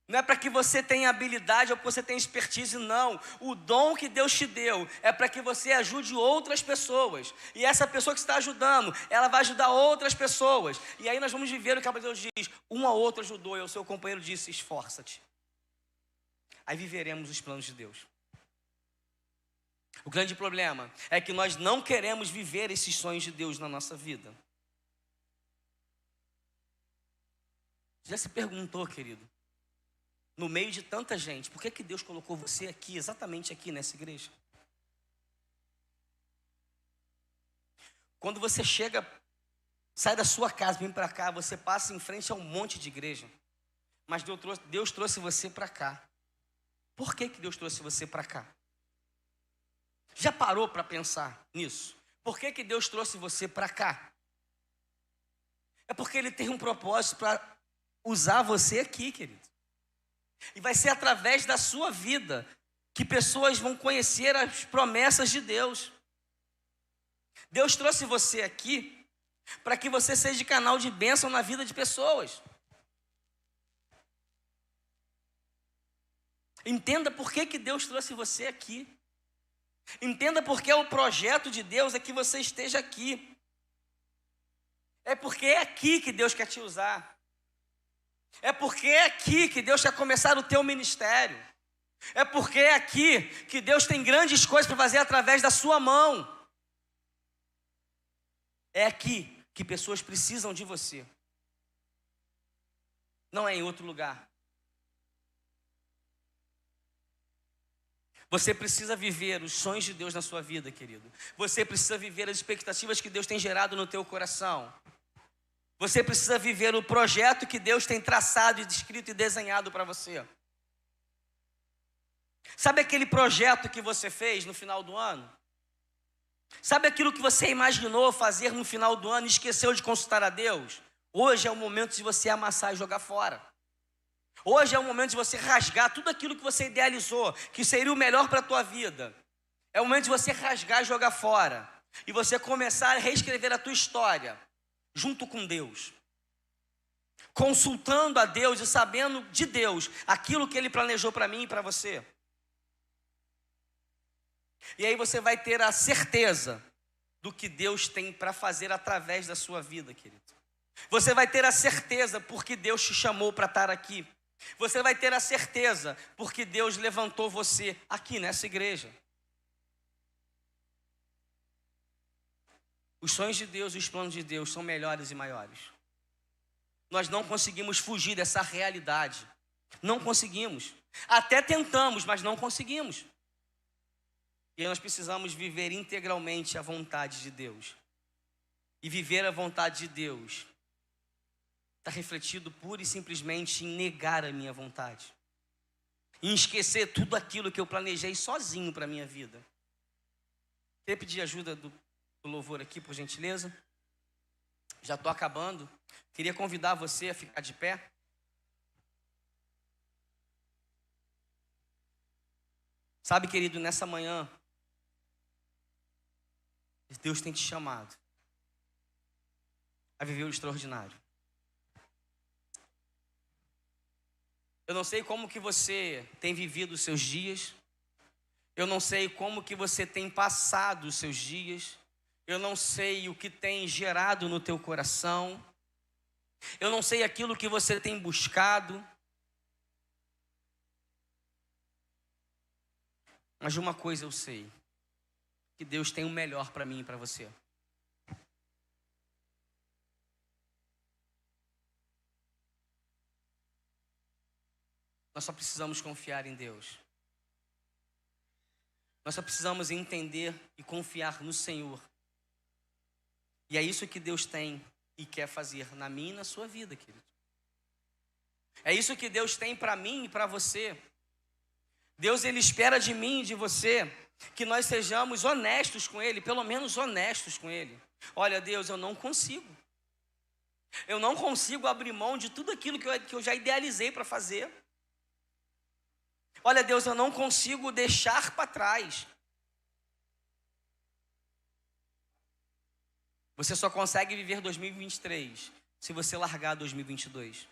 Não é para que você tenha habilidade ou que você tenha expertise, não. O dom que Deus te deu é para que você ajude outras pessoas. E essa pessoa que está ajudando, ela vai ajudar outras pessoas. E aí nós vamos viver o que a palavra de Deus diz: um ao outro ajudou, e o seu companheiro disse: esforça-te. Aí viveremos os planos de Deus. O grande problema é que nós não queremos viver esses sonhos de Deus na nossa vida. Já se perguntou, querido, no meio de tanta gente, por que Deus colocou você aqui, exatamente aqui nessa igreja? Quando você chega, sai da sua casa, vem para cá, você passa em frente a um monte de igreja. Mas Deus trouxe você para cá. Por que Deus trouxe você para cá? Já parou para pensar nisso? Por que Deus trouxe você para cá? É porque Ele tem um propósito para usar você aqui, querido. E vai ser através da sua vida que pessoas vão conhecer as promessas de Deus. Deus trouxe você aqui para que você seja canal de bênção na vida de pessoas. Entenda por que Deus trouxe você aqui. Entenda porque o projeto de Deus é que você esteja aqui. É porque é aqui que Deus quer te usar. É porque é aqui que Deus quer começar o teu ministério. É porque é aqui que Deus tem grandes coisas para fazer através da sua mão. É aqui que pessoas precisam de você. Não é em outro lugar. Você precisa viver os sonhos de Deus na sua vida, querido. Você precisa viver as expectativas que Deus tem gerado no teu coração. Você precisa viver o projeto que Deus tem traçado, e descrito e desenhado para você. Sabe aquele projeto que você fez no final do ano? Sabe aquilo que você imaginou fazer no final do ano e esqueceu de consultar a Deus? Hoje é o momento de você amassar e jogar fora. Hoje é o momento de você rasgar tudo aquilo que você idealizou, que seria o melhor para a tua vida. É o momento de você rasgar e jogar fora. E você começar a reescrever a tua história, junto com Deus. Consultando a Deus e sabendo de Deus aquilo que Ele planejou para mim e para você. E aí você vai ter a certeza do que Deus tem para fazer através da sua vida, querido. Você vai ter a certeza porque Deus te chamou para estar aqui. Você vai ter a certeza, porque Deus levantou você aqui nessa igreja. Os sonhos de Deus e os planos de Deus são melhores e maiores. Nós não conseguimos fugir dessa realidade. Não conseguimos. Até tentamos, mas não conseguimos. E nós precisamos viver integralmente a vontade de Deus. E viver a vontade de Deus está refletido pura e simplesmente em negar a minha vontade. Em esquecer tudo aquilo que eu planejei sozinho para a minha vida. Queria pedir ajuda do louvor aqui, por gentileza. Já estou acabando. Queria convidar você a ficar de pé. Sabe, querido, nessa manhã, Deus tem te chamado a viver o extraordinário. Eu não sei como que você tem vivido os seus dias. Eu não sei como que você tem passado os seus dias. Eu não sei o que tem gerado no teu coração. Eu não sei aquilo que você tem buscado. Mas de uma coisa eu sei, que Deus tem o melhor para mim e para você. Nós só precisamos confiar em Deus. Nós só precisamos entender e confiar no Senhor. E é isso que Deus tem e quer fazer na minha e na sua vida, querido. É isso que Deus tem para mim e para você. Deus, Ele espera de mim e de você que nós sejamos honestos com Ele, pelo menos honestos com Ele. Olha, Deus, eu não consigo. Eu não consigo abrir mão de tudo aquilo que eu já idealizei para fazer. Olha, Deus, eu não consigo deixar para trás. Você só consegue viver 2023 se você largar 2022.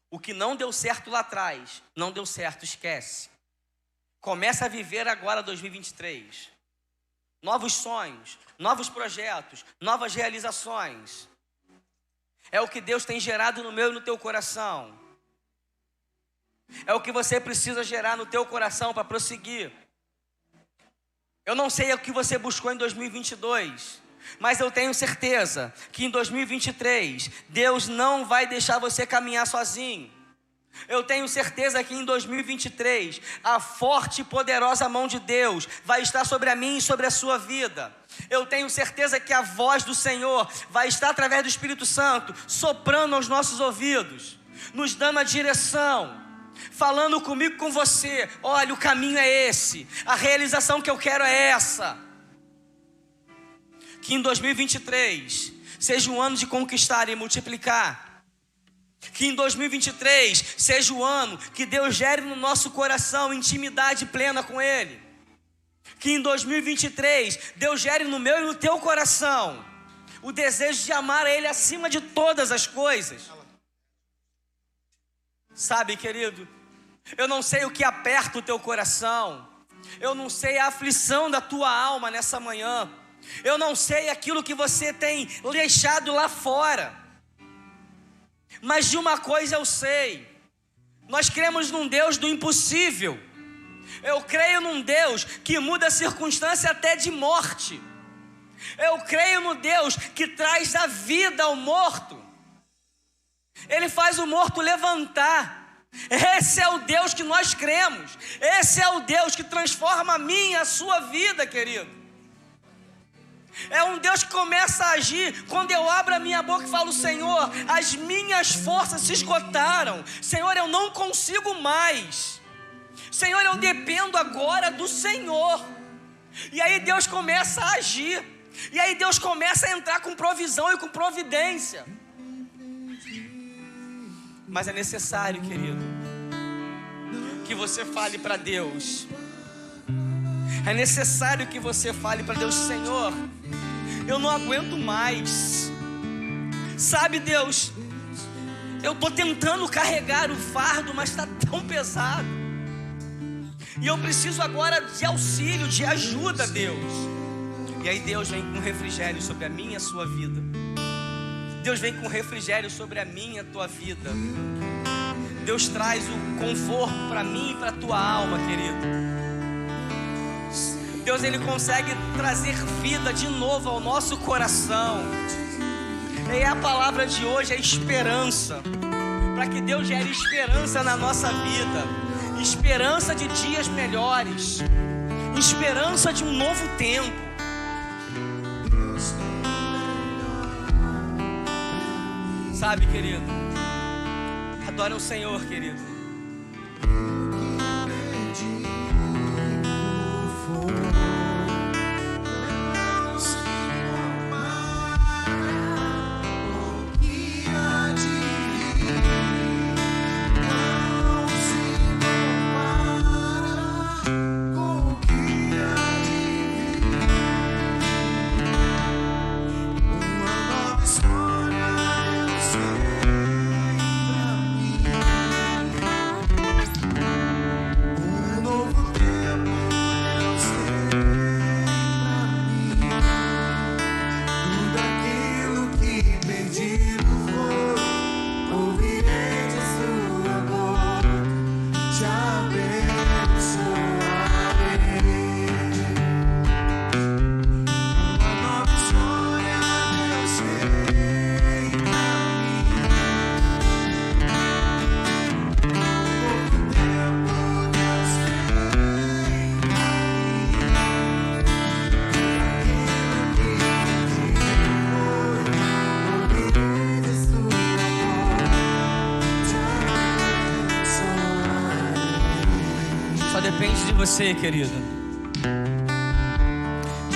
O que não deu certo lá atrás, não deu certo, esquece. Começa a viver agora 2023. Novos sonhos, novos projetos, novas realizações. É o que Deus tem gerado no meu e no teu coração. É o que você precisa gerar no teu coração para prosseguir. Eu não sei o que você buscou em 2022, mas eu tenho certeza que em 2023, Deus não vai deixar você caminhar sozinho. Eu tenho certeza que em 2023, a forte e poderosa mão de Deus vai estar sobre a mim e sobre a sua vida. Eu tenho certeza que a voz do Senhor vai estar através do Espírito Santo, soprando aos nossos ouvidos, nos dando a direção, falando comigo, com você. Olha, o caminho é esse, a realização que eu quero é essa. Que em 2023 seja um ano de conquistar e multiplicar. Que em 2023 seja o ano que Deus gere no nosso coração intimidade plena com Ele. Que em 2023 Deus gere no meu e no teu coração o desejo de amar a Ele acima de todas as coisas. Sabe, querido, eu não sei o que aperta o teu coração. Eu não sei a aflição da tua alma nessa manhã. Eu não sei aquilo que você tem deixado lá fora. Mas de uma coisa eu sei: nós cremos num Deus do impossível. Eu creio num Deus que muda a circunstância até de morte. Eu creio no Deus que traz a vida ao morto. Ele faz o morto levantar. Esse é o Deus que nós cremos. Esse é o Deus que transforma a minha e a sua vida, querido. É um Deus que começa a agir quando eu abro a minha boca e falo: Senhor, as minhas forças se esgotaram. Senhor, eu não consigo mais. Senhor, eu dependo agora do Senhor. E aí Deus começa a agir. E aí Deus começa a entrar com provisão e com providência. Mas é necessário, querido, que você fale para Deus. É necessário que você fale para Deus: Senhor, eu não aguento mais. Sabe, Deus, eu estou tentando carregar o fardo, mas está tão pesado. E eu preciso agora de auxílio, de ajuda, Deus. E aí Deus vem com refrigério sobre a minha e a sua vida. Deus vem com refrigério sobre a minha e a tua vida. Deus traz o conforto para mim e para a tua alma, querido. Deus, Ele consegue trazer vida de novo ao nosso coração. E a palavra de hoje é esperança. Para que Deus gere esperança na nossa vida. Esperança de dias melhores. Esperança de um novo tempo. Sabe, querido? Adora o Senhor, querido. Depende de você, querido.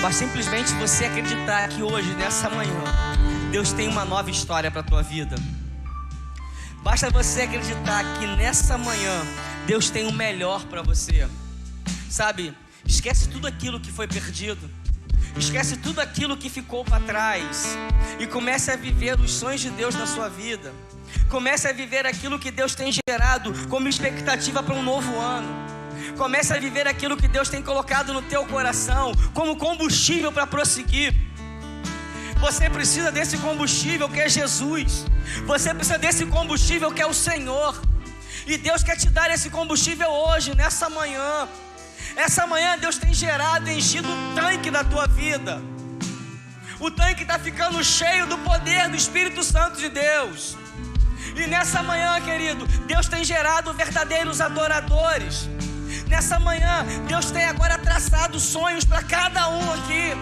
Mas simplesmente você acreditar que hoje, nessa manhã, Deus tem uma nova história para a tua vida. Basta você acreditar que nessa manhã Deus tem o melhor para você. Sabe, esquece tudo aquilo que foi perdido. Esquece tudo aquilo que ficou para trás. E comece a viver os sonhos de Deus na sua vida. Comece a viver aquilo que Deus tem gerado como expectativa para um novo ano. Comece a viver aquilo que Deus tem colocado no teu coração como combustível para prosseguir. Você precisa desse combustível que é Jesus. Você precisa desse combustível que é o Senhor. E Deus quer te dar esse combustível hoje, nessa manhã. Essa manhã Deus tem gerado e enchido o tanque da tua vida. O tanque está ficando cheio do poder do Espírito Santo de Deus. E nessa manhã, querido, Deus tem gerado verdadeiros adoradores. Nessa manhã, Deus tem agora traçado sonhos para cada um aqui.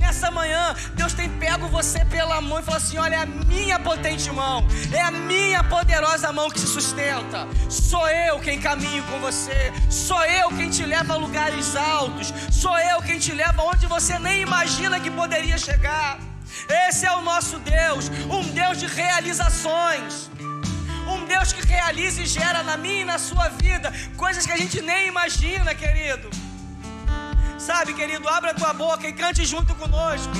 Nessa manhã, Deus tem pego você pela mão e falado assim: olha, é a minha potente mão, é a minha poderosa mão que te sustenta. Sou eu quem caminho com você. Sou eu quem te leva a lugares altos. Sou eu quem te leva onde você nem imagina que poderia chegar. Esse é o nosso Deus, um Deus de realizações. Um Deus que realiza e gera na minha e na sua vida coisas que a gente nem imagina, querido. Sabe, querido, abra a tua boca e cante junto conosco.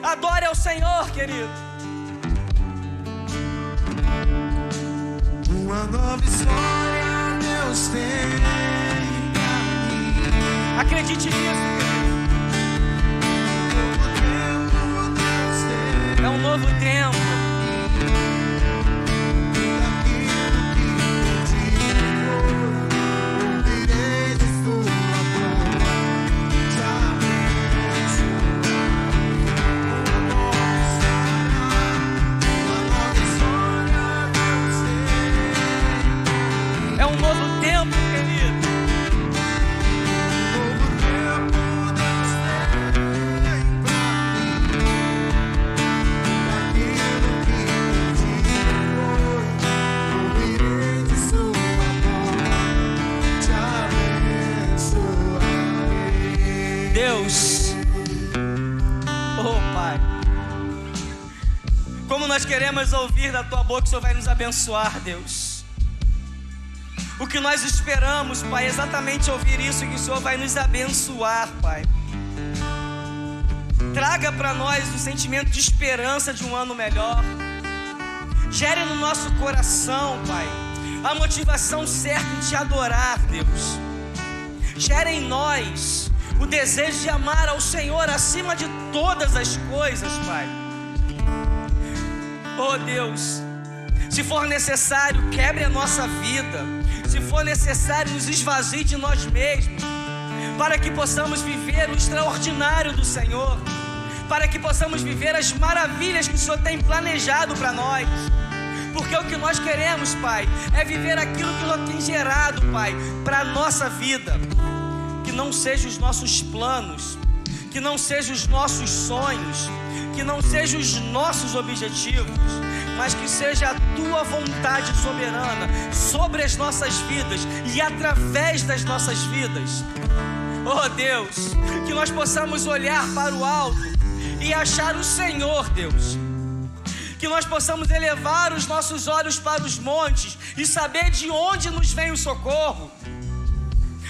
Adore ao Senhor, querido. Uma nova história Deus tem pra mim. Acredite nisso, querido. É um novo tempo. Deus, oh Pai, como nós queremos ouvir da Tua boca que o Senhor vai nos abençoar, Deus. O que nós esperamos, Pai, é exatamente ouvir isso, que o Senhor vai nos abençoar, Pai. Traga para nós o sentimento de esperança de um ano melhor. Gere no nosso coração, Pai, a motivação certa em Te adorar, Deus. Gere em nós o desejo de amar ao Senhor acima de todas as coisas, Pai. Oh Deus, Se for necessário, quebre a nossa vida. Se for necessário, nos esvazie de nós mesmos, para que possamos viver o extraordinário do Senhor, para que possamos viver as maravilhas que o Senhor tem planejado para nós. Porque o que nós queremos, Pai, é viver aquilo que o Senhor tem gerado, Pai, para a nossa vida. Que não sejam os nossos planos, que não sejam os nossos sonhos, que não sejam os nossos objetivos, mas que seja a Tua vontade soberana sobre as nossas vidas e através das nossas vidas. Oh Deus, que nós possamos olhar para o alto e achar o Senhor, Deus. Que nós possamos elevar os nossos olhos para os montes e saber de onde nos vem o socorro.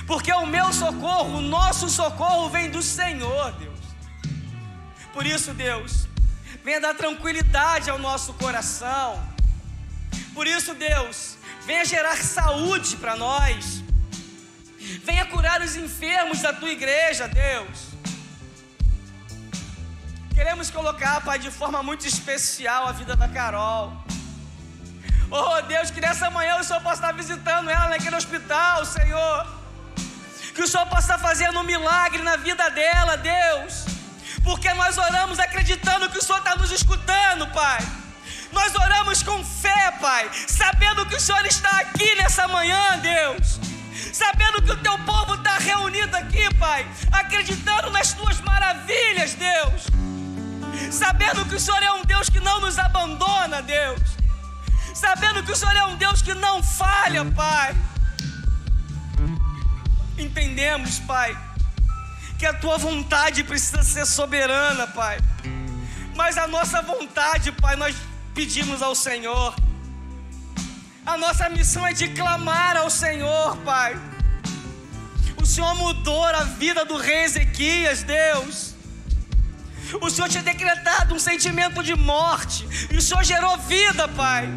Porque o meu socorro, o nosso socorro vem do Senhor, Deus. Por isso, Deus, venha dar tranquilidade ao nosso coração. Por isso, Deus, venha gerar saúde para nós. Venha curar os enfermos da Tua igreja, Deus. Queremos colocar, Pai, de forma muito especial a vida da Carol. Oh Deus, que nessa manhã o Senhor possa estar visitando ela naquele hospital, Senhor. Que o Senhor possa estar fazendo um milagre na vida dela, Deus. Porque nós oramos acreditando que o Senhor está nos escutando, Pai. Nós oramos com fé, Pai, sabendo que o Senhor está aqui nessa manhã, Deus. Sabendo que o Teu povo está reunido aqui, Pai, acreditando nas Tuas maravilhas, Deus. Sabendo que o Senhor é um Deus que não nos abandona, Deus. Sabendo que o Senhor é um Deus que não falha, Pai. Entendemos, Pai, que a Tua vontade precisa ser soberana, Pai. Mas a nossa vontade, Pai, nós pedimos ao Senhor. A nossa missão é de clamar ao Senhor, Pai. O Senhor mudou a vida do rei Ezequias, Deus. O Senhor tinha decretado um sentimento de morte, e o Senhor gerou vida, Pai.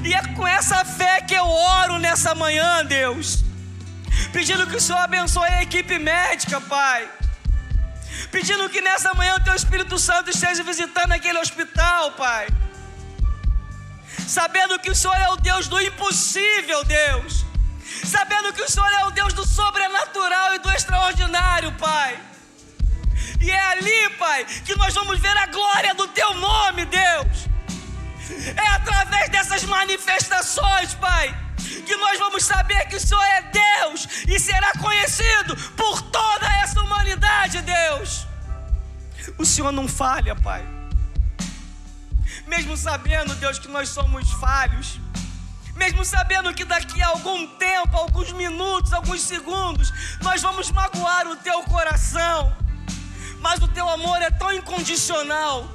E é com essa fé que eu oro nessa manhã, Deus, pedindo que o Senhor abençoe a equipe médica, Pai. Pedindo que nessa manhã o Teu Espírito Santo esteja visitando aquele hospital, Pai. Sabendo que o Senhor é o Deus do impossível, Deus. Sabendo que o Senhor é o Deus do sobrenatural e do extraordinário, Pai. E é ali, Pai, que nós vamos ver a glória do Teu nome, Deus. É através dessas manifestações, Pai, que nós vamos saber que o Senhor é Deus e será conhecido por toda essa humanidade, Deus. O Senhor não falha, Pai. Mesmo sabendo, Deus, que nós somos falhos, mesmo sabendo que daqui a algum tempo, alguns minutos, alguns segundos, nós vamos magoar o Teu coração, mas o Teu amor é tão incondicional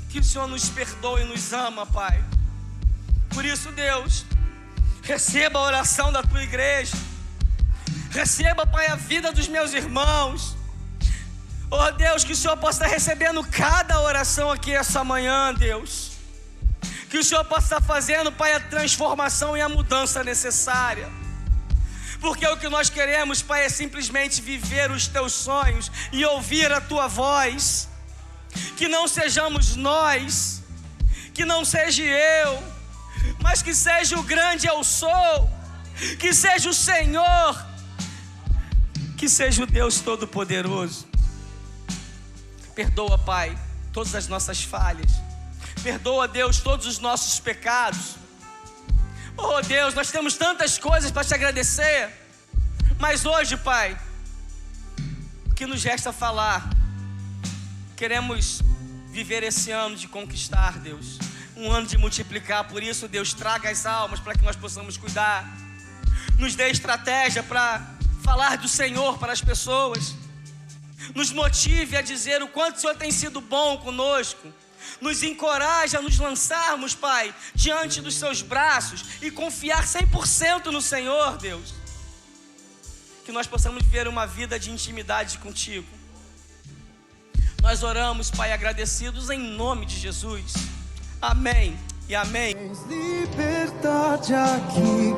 que o Senhor nos perdoa e nos ama, Pai. Por isso, Deus, receba a oração da Tua igreja. Receba, Pai, a vida dos meus irmãos. Oh Deus, que o Senhor possa estar recebendo cada oração aqui essa manhã, Deus. Que o Senhor possa estar fazendo, Pai, a transformação e a mudança necessária. Porque o que nós queremos, Pai, é simplesmente viver os Teus sonhos e ouvir a Tua voz. Que não sejamos nós, que não seja eu, mas que seja o grande eu sou, que seja o Senhor, que seja o Deus Todo-Poderoso. Perdoa, Pai, todas as nossas falhas. Perdoa, Deus, todos os nossos pecados. Oh Deus, nós temos tantas coisas para Te agradecer, mas hoje, Pai, o que nos resta falar? Queremos viver esse ano de conquistar, Deus, um ano de multiplicar. Por isso, Deus, traga as almas para que nós possamos cuidar. Nos dê estratégia para falar do Senhor para as pessoas. Nos motive a dizer o quanto o Senhor tem sido bom conosco. Nos encoraja a nos lançarmos, Pai, diante dos Seus braços e confiar 100% no Senhor, Deus. Que nós possamos viver uma vida de intimidade contigo. Nós oramos, Pai, agradecidos em nome de Jesus. Amém e amém. Liberdade aqui.